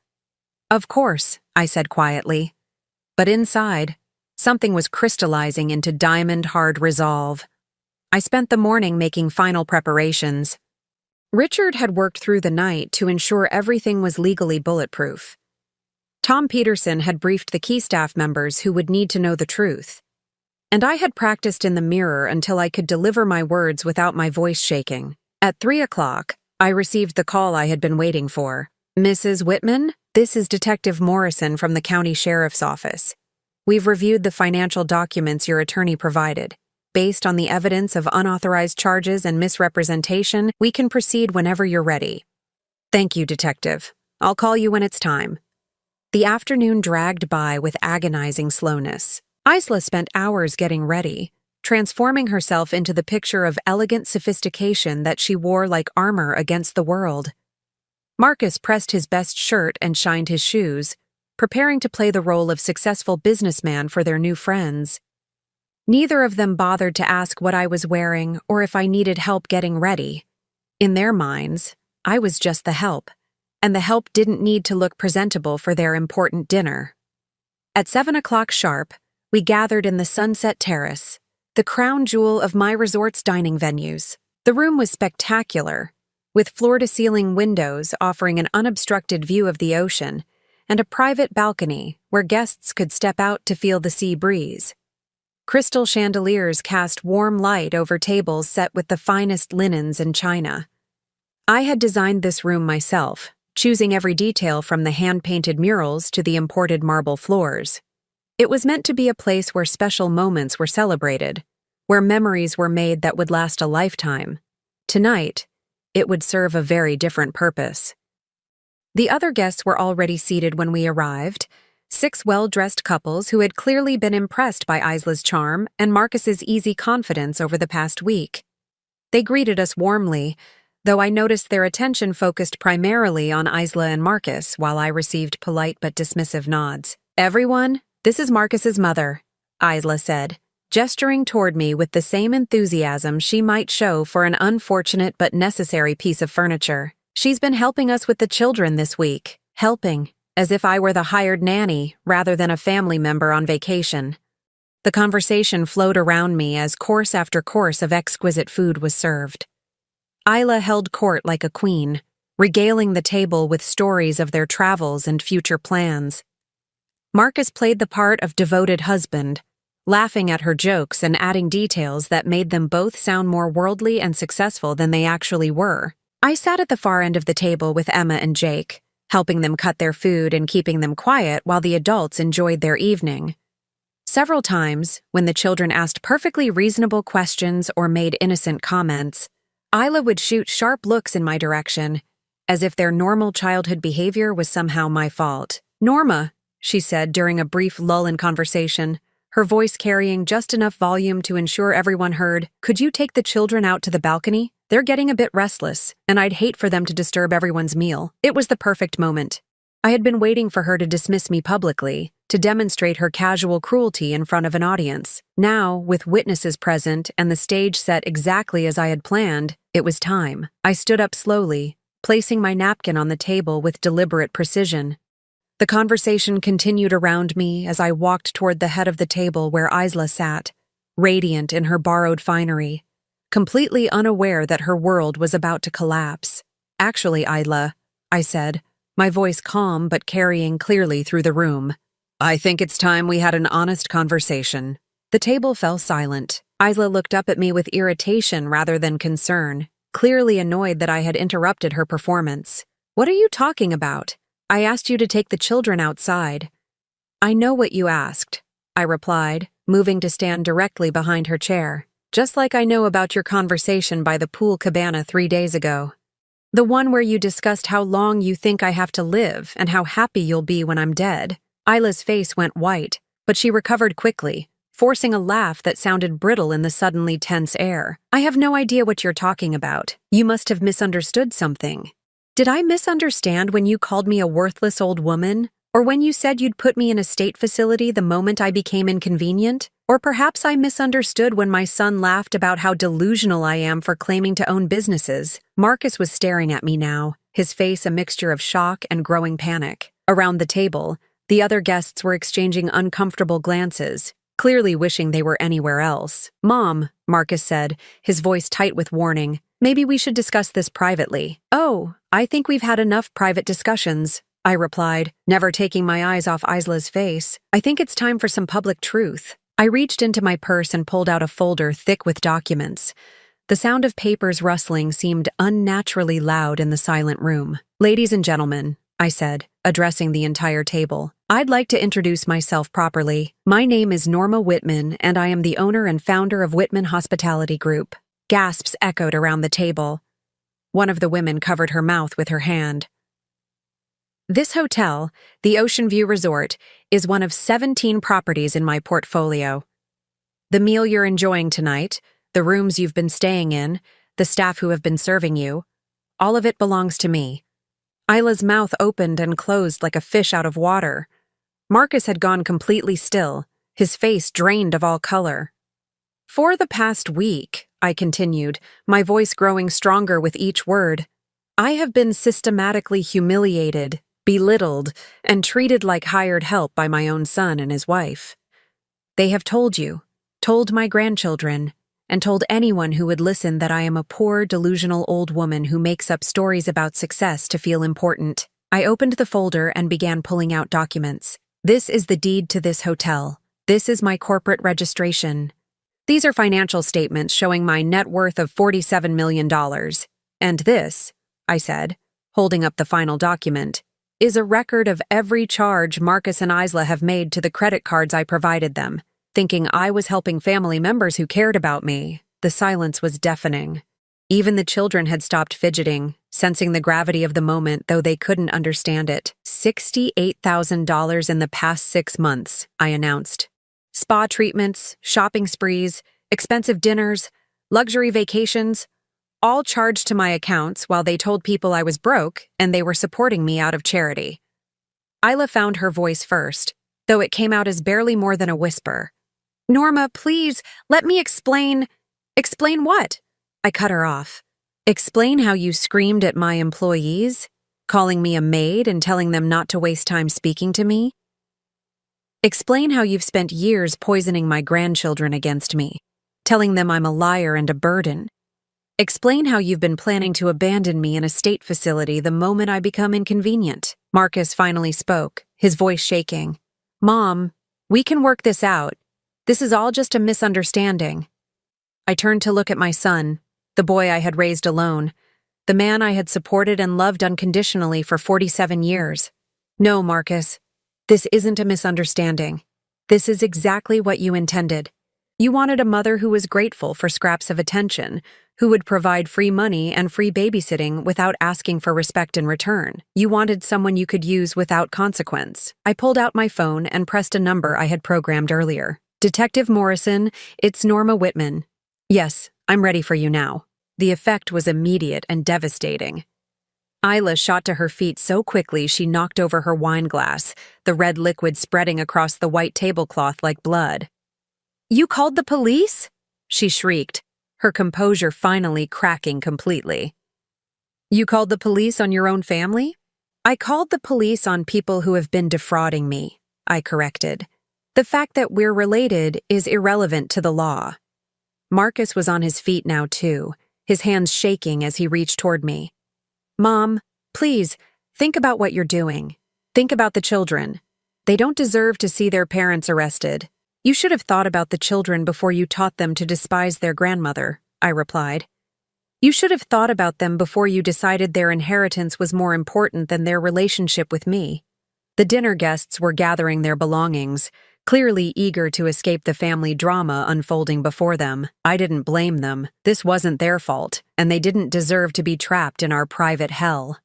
Of course, I said quietly. But inside, something was crystallizing into diamond-hard resolve. I spent the morning making final preparations. Richard had worked through the night to ensure everything was legally bulletproof. Tom Peterson had briefed the key staff members who would need to know the truth. And I had practiced in the mirror until I could deliver my words without my voice shaking. At 3 o'clock, I received the call I had been waiting for. Mrs. Whitman, this is Detective Morrison from the County Sheriff's Office. We've reviewed the financial documents your attorney provided. Based on the evidence of unauthorized charges and misrepresentation, we can proceed whenever you're ready. Thank you, Detective. I'll call you when it's time. The afternoon dragged by with agonizing slowness. Isla spent hours getting ready, transforming herself into the picture of elegant sophistication that she wore like armor against the world. Marcus pressed his best shirt and shined his shoes, preparing to play the role of successful businessman for their new friends. Neither of them bothered to ask what I was wearing or if I needed help getting ready. In their minds, I was just the help, and the help didn't need to look presentable for their important dinner. At 7 o'clock sharp, we gathered in the Sunset Terrace, the crown jewel of my resort's dining venues. The room was spectacular, with floor-to-ceiling windows offering an unobstructed view of the ocean and a private balcony where guests could step out to feel the sea breeze. Crystal chandeliers cast warm light over tables set with the finest linens and china. I had designed this room myself, choosing every detail from the hand-painted murals to the imported marble floors. It was meant to be a place where special moments were celebrated, where memories were made that would last a lifetime. Tonight, it would serve a very different purpose. The other guests were already seated when we arrived, 6 well-dressed couples who had clearly been impressed by Isla's charm and Marcus's easy confidence over the past week. They greeted us warmly, though I noticed their attention focused primarily on Isla and Marcus while I received polite but dismissive nods. Everyone, this is Marcus's mother, Isla said, gesturing toward me with the same enthusiasm she might show for an unfortunate but necessary piece of furniture. She's been helping us with the children this week. Helping, as if I were the hired nanny rather than a family member on vacation. The conversation flowed around me as course after course of exquisite food was served. Isla held court like a queen, regaling the table with stories of their travels and future plans. Marcus played the part of devoted husband, laughing at her jokes and adding details that made them both sound more worldly and successful than they actually were. I sat at the far end of the table with Emma and Jake, helping them cut their food and keeping them quiet while the adults enjoyed their evening. Several times, when the children asked perfectly reasonable questions or made innocent comments, Isla would shoot sharp looks in my direction, as if their normal childhood behavior was somehow my fault. "Norma," she said during a brief lull in conversation, her voice carrying just enough volume to ensure everyone heard, "Could you take the children out to the balcony? They're getting a bit restless, and I'd hate for them to disturb everyone's meal." It was the perfect moment. I had been waiting for her to dismiss me publicly, to demonstrate her casual cruelty in front of an audience. Now, with witnesses present and the stage set exactly as I had planned, it was time. I stood up slowly, placing my napkin on the table with deliberate precision. The conversation continued around me as I walked toward the head of the table where Isla sat, radiant in her borrowed finery, completely unaware that her world was about to collapse. "Actually, Isla," I said, my voice calm but carrying clearly through the room, "I think it's time we had an honest conversation." The table fell silent. Isla looked up at me with irritation rather than concern, clearly annoyed that I had interrupted her performance. "What are you talking about? I asked you to take the children outside." "I know what you asked," I replied, moving to stand directly behind her chair. "Just like I know about your conversation by the pool cabana 3 days ago. The one where you discussed how long you think I have to live and how happy you'll be when I'm dead." Isla's face went white, but she recovered quickly, forcing a laugh that sounded brittle in the suddenly tense air. "I have no idea what you're talking about. You must have misunderstood something." "Did I misunderstand when you called me a worthless old woman? Or when you said you'd put me in a state facility the moment I became inconvenient? Or perhaps I misunderstood when my son laughed about how delusional I am for claiming to own businesses." Marcus was staring at me now, his face a mixture of shock and growing panic. Around the table, the other guests were exchanging uncomfortable glances, clearly wishing they were anywhere else. "Mom," Marcus said, his voice tight with warning, "maybe we should discuss this privately." "Oh, I think we've had enough private discussions," I replied, never taking my eyes off Isla's face. "I think it's time for some public truth." I reached into my purse and pulled out a folder thick with documents. The sound of papers rustling seemed unnaturally loud in the silent room. "Ladies and gentlemen," I said, addressing the entire table, "I'd like to introduce myself properly. My name is Norma Whitman, and I am the owner and founder of Whitman Hospitality Group." Gasps echoed around the table. One of the women covered her mouth with her hand. "This hotel, the Ocean View Resort, is one of 17 properties in my portfolio. The meal you're enjoying tonight, the rooms you've been staying in, the staff who have been serving you, all of it belongs to me." Isla's mouth opened and closed like a fish out of water. Marcus had gone completely still, his face drained of all color. "For the past week," I continued, my voice growing stronger with each word, "I have been systematically humiliated, belittled, and treated like hired help by my own son and his wife. They have told you, told my grandchildren, and told anyone who would listen that I am a poor, delusional old woman who makes up stories about success to feel important." I opened the folder and began pulling out documents. "This is the deed to this hotel. This is my corporate registration. These are financial statements showing my net worth of $47 million. And this," I said, holding up the final document, "is a record of every charge Marcus and Isla have made to the credit cards I provided them, thinking I was helping family members who cared about me." The silence was deafening. Even the children had stopped fidgeting, sensing the gravity of the moment, though they couldn't understand it. $68,000 in the past 6 months, I announced. Spa treatments, shopping sprees, expensive dinners, luxury vacations, all charged to my accounts while they told people I was broke and they were supporting me out of charity. Isla found her voice first, though it came out as barely more than a whisper. Norma, please, let me explain. Explain what? I cut her off. Explain how you screamed at my employees, calling me a maid and telling them not to waste time speaking to me? Explain how you've spent years poisoning my grandchildren against me, telling them I'm a liar and a burden. Explain how you've been planning to abandon me in a state facility the moment I become inconvenient. Marcus finally spoke, his voice shaking. Mom, we can work this out. This is all just a misunderstanding. I turned to look at my son, the boy I had raised alone, the man I had supported and loved unconditionally for 47 years. No, Marcus, this isn't a misunderstanding. This is exactly what you intended. You wanted a mother who was grateful for scraps of attention, who would provide free money and free babysitting without asking for respect in return. You wanted someone you could use without consequence. I pulled out my phone and pressed a number I had programmed earlier. Detective Morrison, it's Norma Whitman. Yes, I'm ready for you now. The effect was immediate and devastating. Isla shot to her feet so quickly she knocked over her wine glass, the red liquid spreading across the white tablecloth like blood. You called the police? She shrieked, her composure finally cracking completely. You called the police on your own family? I called the police on people who have been defrauding me, I corrected. The fact that we're related is irrelevant to the law. Marcus was on his feet now too, his hands shaking as he reached toward me. Mom, please, think about what you're doing. Think about the children. They don't deserve to see their parents arrested. You should have thought about the children before you taught them to despise their grandmother, I replied. You should have thought about them before you decided their inheritance was more important than their relationship with me. The dinner guests were gathering their belongings, clearly eager to escape the family drama unfolding before them. I didn't blame them. This wasn't their fault, and they didn't deserve to be trapped in our private hell.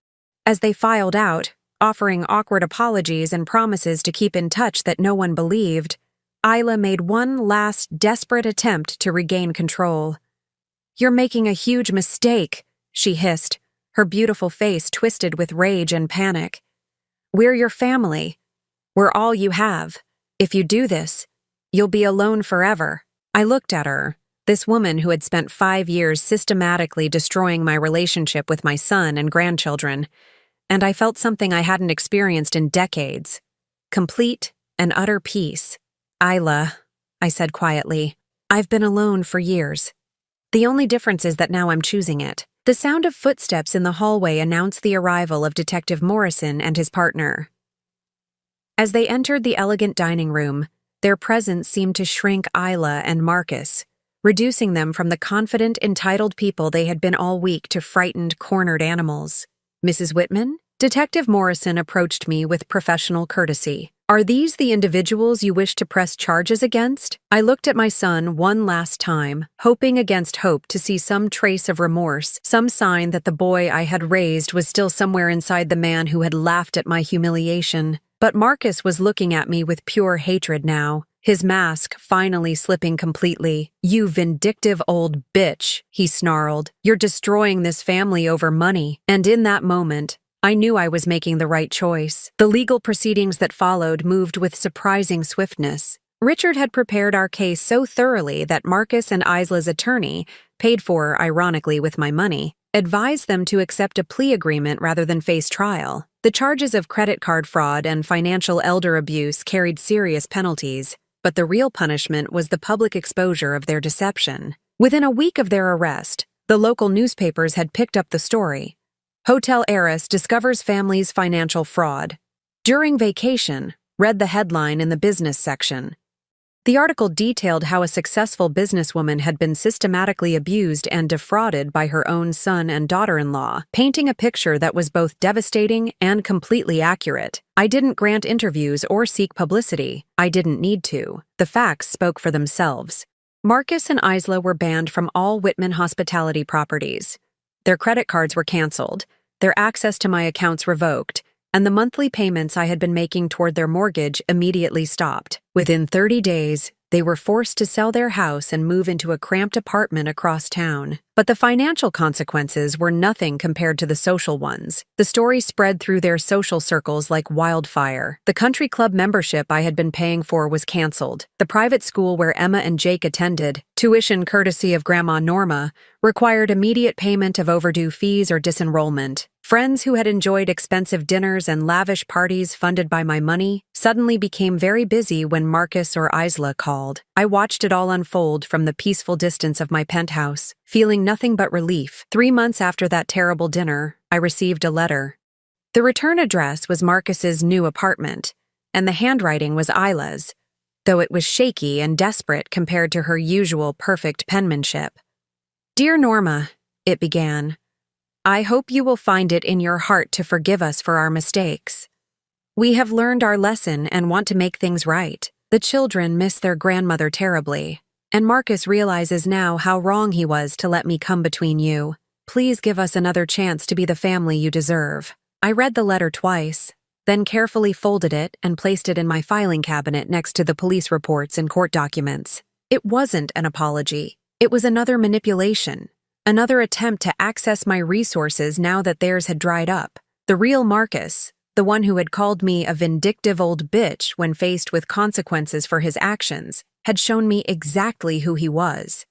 As they filed out, offering awkward apologies and promises to keep in touch that no one believed, Isla made one last desperate attempt to regain control. You're making a huge mistake, she hissed, her beautiful face twisted with rage and panic. We're your family. We're all you have. If you do this, you'll be alone forever. I looked at her, this woman who had spent 5 years systematically destroying my relationship with my son and grandchildren, and I felt something I hadn't experienced in decades. Complete and utter peace. Isla, I said quietly, I've been alone for years. The only difference is that now I'm choosing it. The sound of footsteps in the hallway announced the arrival of Detective Morrison and his partner. As they entered the elegant dining room, their presence seemed to shrink Isla and Marcus, reducing them from the confident, entitled people they had been all week to frightened, cornered animals. Mrs. Whitman? Detective Morrison approached me with professional courtesy. Are these the individuals you wish to press charges against? I looked at my son one last time, hoping against hope to see some trace of remorse, some sign that the boy I had raised was still somewhere inside the man who had laughed at my humiliation. But Marcus was looking at me with pure hatred now, his mask finally slipping completely. You vindictive old bitch, he snarled. You're destroying this family over money. And in that moment, I knew I was making the right choice. The legal proceedings that followed moved with surprising swiftness. Richard had prepared our case so thoroughly that Marcus and Isla's attorney, paid for, ironically, with my money, advised them to accept a plea agreement rather than face trial. The charges of credit card fraud and financial elder abuse carried serious penalties, but the real punishment was the public exposure of their deception. Within a week of their arrest, the local newspapers had picked up the story. Hotel heiress discovers family's financial fraud. During vacation, read the headline in the business section. The article detailed how a successful businesswoman had been systematically abused and defrauded by her own son and daughter-in-law, painting a picture that was both devastating and completely accurate. I didn't grant interviews or seek publicity. I didn't need to. The facts spoke for themselves. Marcus and Isla were banned from all Whitman hospitality properties. Their credit cards were canceled, their access to my accounts revoked, and the monthly payments I had been making toward their mortgage immediately stopped. Within 30 days, They were forced to sell their house and move into a cramped apartment across town. But the financial consequences were nothing compared to the social ones. The story spread through their social circles like wildfire. The country club membership I had been paying for was canceled. The private school where Emma and Jake attended, tuition courtesy of Grandma Norma, required immediate payment of overdue fees or disenrollment. Friends who had enjoyed expensive dinners and lavish parties funded by my money suddenly became very busy when Marcus or Isla called. I watched it all unfold from the peaceful distance of my penthouse, feeling nothing but relief. 3 months after that terrible dinner, I received a letter. The return address was Marcus's new apartment, and the handwriting was Isla's, though it was shaky and desperate compared to her usual perfect penmanship. "Dear Norma," it began, "I hope you will find it in your heart to forgive us for our mistakes. We have learned our lesson and want to make things right. The children miss their grandmother terribly, and Marcus realizes now how wrong he was to let me come between you. Please give us another chance to be the family you deserve." I read the letter twice, then carefully folded it and placed it in my filing cabinet next to the police reports and court documents. It wasn't an apology. It was another manipulation. Another attempt to access my resources now that theirs had dried up. The real Marcus, the one who had called me a vindictive old bitch when faced with consequences for his actions, had shown me exactly who he was.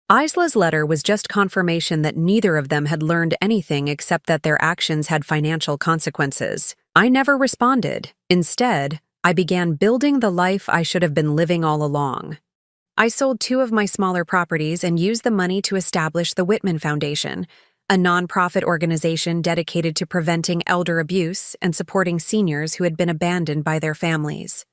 Isla's letter was just confirmation that neither of them had learned anything except that their actions had financial consequences. I never responded. Instead, I began building the life I should have been living all along. I sold 2 of my smaller properties and used the money to establish the Whitman Foundation, a nonprofit organization dedicated to preventing elder abuse and supporting seniors who had been abandoned by their families.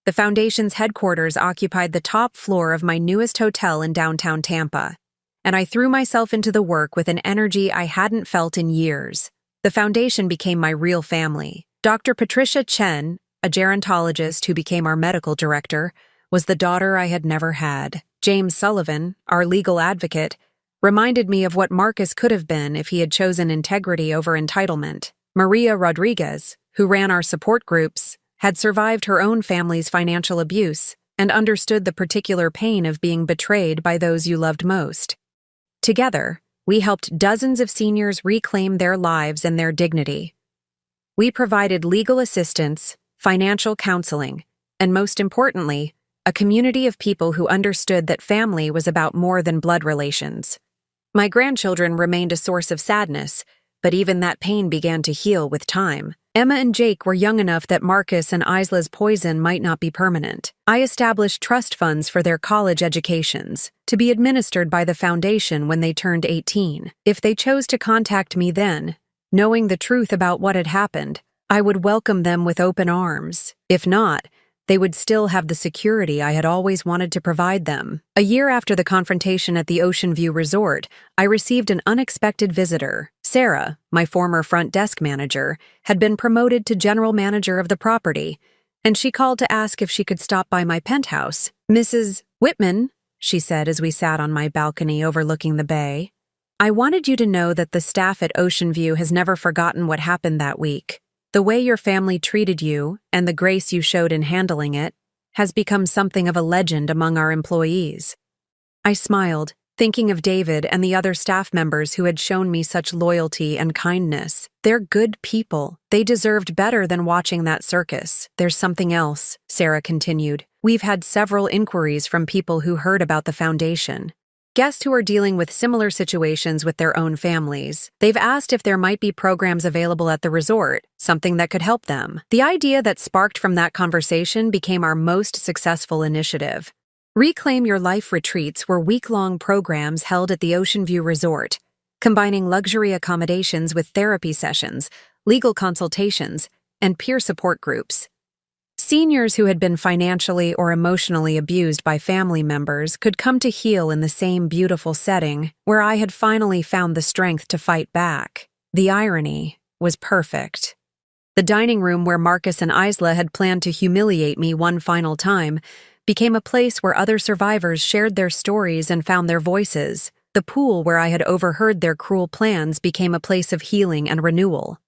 The foundation's headquarters occupied the top floor of my newest hotel in downtown Tampa, and I threw myself into the work with an energy I hadn't felt in years. The foundation became my real family. Dr. Patricia Chen, a gerontologist who became our medical director, was the daughter I had never had. James Sullivan, our legal advocate, reminded me of what Marcus could have been if he had chosen integrity over entitlement. Maria Rodriguez, who ran our support groups, had survived her own family's financial abuse and understood the particular pain of being betrayed by those you loved most. Together, we helped dozens of seniors reclaim their lives and their dignity. We provided legal assistance, financial counseling, and most importantly, a community of people who understood that family was about more than blood relations. My grandchildren remained a source of sadness, but even that pain began to heal with time. Emma and Jake were young enough that Marcus and Isla's poison might not be permanent. I established trust funds for their college educations, to be administered by the foundation when they turned 18. If they chose to contact me then, knowing the truth about what had happened, I would welcome them with open arms. If not, they would still have the security I had always wanted to provide them. A year after the confrontation at the Ocean View Resort, I received an unexpected visitor. Sarah, my former front desk manager, had been promoted to general manager of the property, and she called to ask if she could stop by my penthouse. "Mrs. Whitman," she said as we sat on my balcony overlooking the bay, "I wanted you to know that the staff at Ocean View has never forgotten what happened that week. The way your family treated you, and the grace you showed in handling it, has become something of a legend among our employees." I smiled, thinking of David and the other staff members who had shown me such loyalty and kindness. They're good people. They deserved better than watching that circus. "There's something else," Sarah continued. "We've had several inquiries from people who heard about the foundation. Guests who are dealing with similar situations with their own families. They've asked if there might be programs available at the resort, something that could help them." The idea that sparked from that conversation became our most successful initiative. Reclaim Your Life retreats were week-long programs held at the Ocean View Resort, combining luxury accommodations with therapy sessions, legal consultations, and peer support groups. Seniors who had been financially or emotionally abused by family members could come to heal in the same beautiful setting where I had finally found the strength to fight back. The irony was perfect. The dining room where Marcus and Isla had planned to humiliate me one final time became a place where other survivors shared their stories and found their voices. The pool where I had overheard their cruel plans became a place of healing and renewal.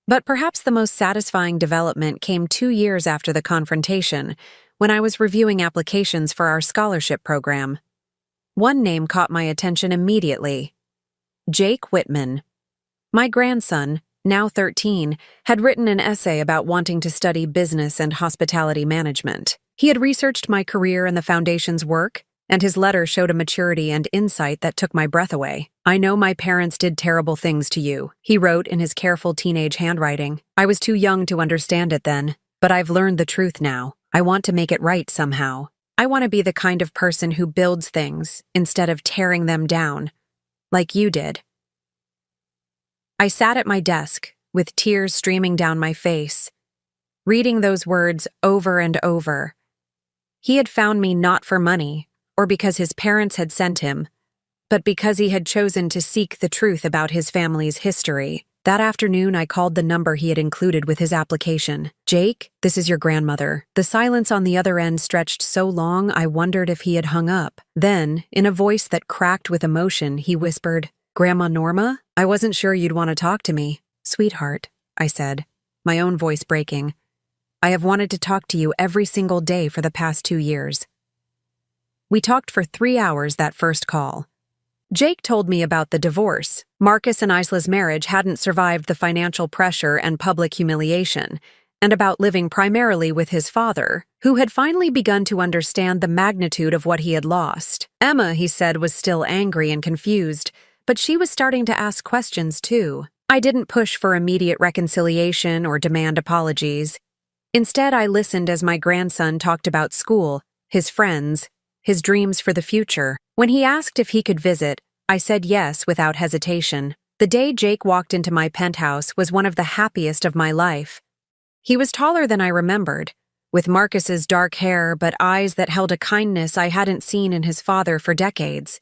But perhaps the most satisfying development came 2 years after the confrontation, when I was reviewing applications for our scholarship program. One name caught my attention immediately: Jake Whitman. My grandson, now 13, had written an essay about wanting to study business and hospitality management. He had researched my career and the foundation's work, and his letter showed a maturity and insight that took my breath away. "I know my parents did terrible things to you," he wrote in his careful teenage handwriting. "I was too young to understand it then, but I've learned the truth now. I want to make it right somehow. I want to be the kind of person who builds things instead of tearing them down, like you did." I sat at my desk, with tears streaming down my face, reading those words over and over. He had found me not for money, or because his parents had sent him, but because he had chosen to seek the truth about his family's history. That afternoon, I called the number he had included with his application. "Jake, this is your grandmother." The silence on the other end stretched so long I wondered if he had hung up. Then, in a voice that cracked with emotion, he whispered, "Grandma Norma? I wasn't sure you'd want to talk to me." "Sweetheart," I said, my own voice breaking. "I have wanted to talk to you every single day for the past 2 years." We talked for 3 hours that first call. Jake told me about the divorce. Marcus and Isla's marriage hadn't survived the financial pressure and public humiliation, and about living primarily with his father, who had finally begun to understand the magnitude of what he had lost. Emma, he said, was still angry and confused, but she was starting to ask questions too. I didn't push for immediate reconciliation or demand apologies. Instead, I listened as my grandson talked about school, his friends, his dreams for the future. When he asked if he could visit, I said yes without hesitation. The day Jake walked into my penthouse was one of the happiest of my life. He was taller than I remembered, with Marcus's dark hair but eyes that held a kindness I hadn't seen in his father for decades.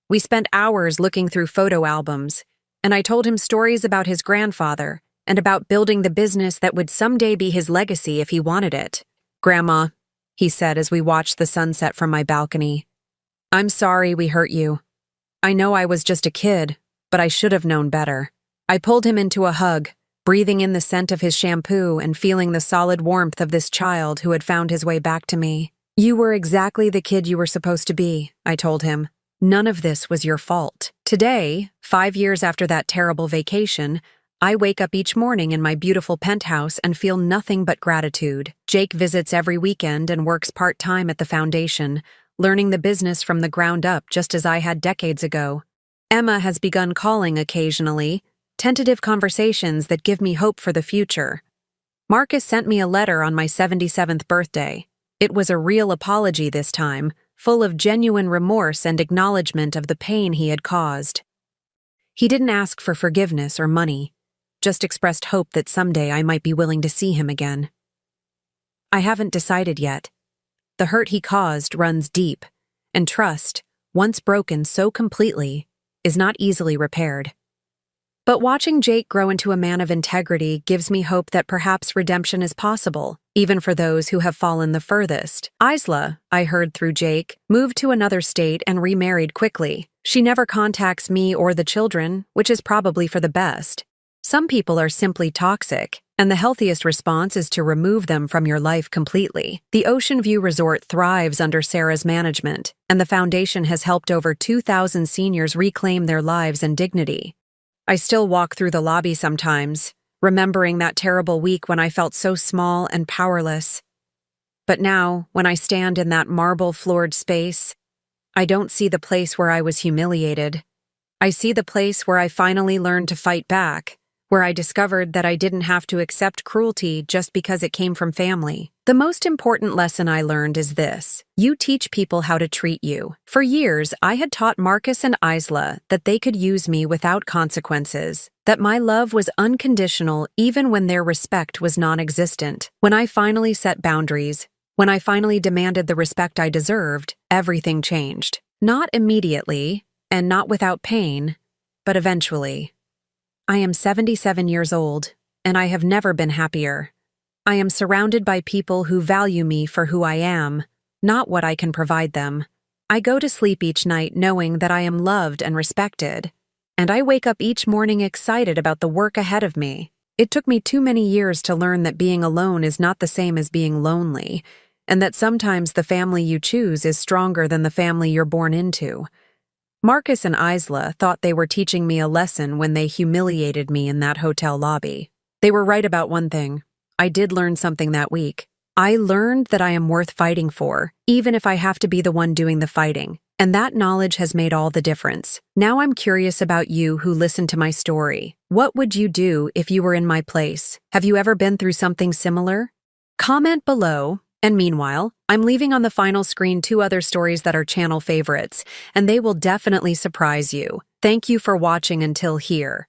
We spent hours looking through photo albums, and I told him stories about his grandfather and about building the business that would someday be his legacy if he wanted it. "Grandma," he said as we watched the sunset from my balcony, "I'm sorry we hurt you. I know I was just a kid, but I should have known better." I pulled him into a hug, breathing in the scent of his shampoo and feeling the solid warmth of this child who had found his way back to me. "You were exactly the kid you were supposed to be," I told him. "None of this was your fault." Today, 5 years after that terrible vacation, I wake up each morning in my beautiful penthouse and feel nothing but gratitude. Jake visits every weekend and works part-time at the foundation, learning the business from the ground up just as I had decades ago. Emma has begun calling occasionally, tentative conversations that give me hope for the future. Marcus sent me a letter on my 77th birthday. It was a real apology this time, full of genuine remorse and acknowledgement of the pain he had caused. He didn't ask for forgiveness or money, just expressed hope that someday I might be willing to see him again. I haven't decided yet. The hurt he caused runs deep, and trust, once broken so completely, is not easily repaired. But watching Jake grow into a man of integrity gives me hope that perhaps redemption is possible, even for those who have fallen the furthest. Isla, I heard through Jake, moved to another state and remarried quickly. She never contacts me or the children, which is probably for the best. Some people are simply toxic, and the healthiest response is to remove them from your life completely. The Ocean View Resort thrives under Sarah's management, and the foundation has helped over 2,000 seniors reclaim their lives and dignity. I still walk through the lobby sometimes, remembering that terrible week when I felt so small and powerless. But now, when I stand in that marble-floored space, I don't see the place where I was humiliated. I see the place where I finally learned to fight back, where I discovered that I didn't have to accept cruelty just because it came from family. The most important lesson I learned is this: you teach people how to treat you. For years, I had taught Marcus and Isla that they could use me without consequences, that my love was unconditional even when their respect was non-existent. When I finally set boundaries, when I finally demanded the respect I deserved, everything changed. Not immediately, and not without pain, but eventually. I am 77 years old, and I have never been happier. I am surrounded by people who value me for who I am, not what I can provide them. I go to sleep each night knowing that I am loved and respected, and I wake up each morning excited about the work ahead of me. It took me too many years to learn that being alone is not the same as being lonely, and that sometimes the family you choose is stronger than the family you're born into. Marcus and Isla thought they were teaching me a lesson when they humiliated me in that hotel lobby. They were right about one thing. I did learn something that week. I learned that I am worth fighting for, even if I have to be the one doing the fighting. And that knowledge has made all the difference. Now I'm curious about you who listened to my story. What would you do if you were in my place? Have you ever been through something similar? Comment below. And meanwhile, I'm leaving on the final screen 2 other stories that are channel favorites, and they will definitely surprise you. Thank you for watching until here.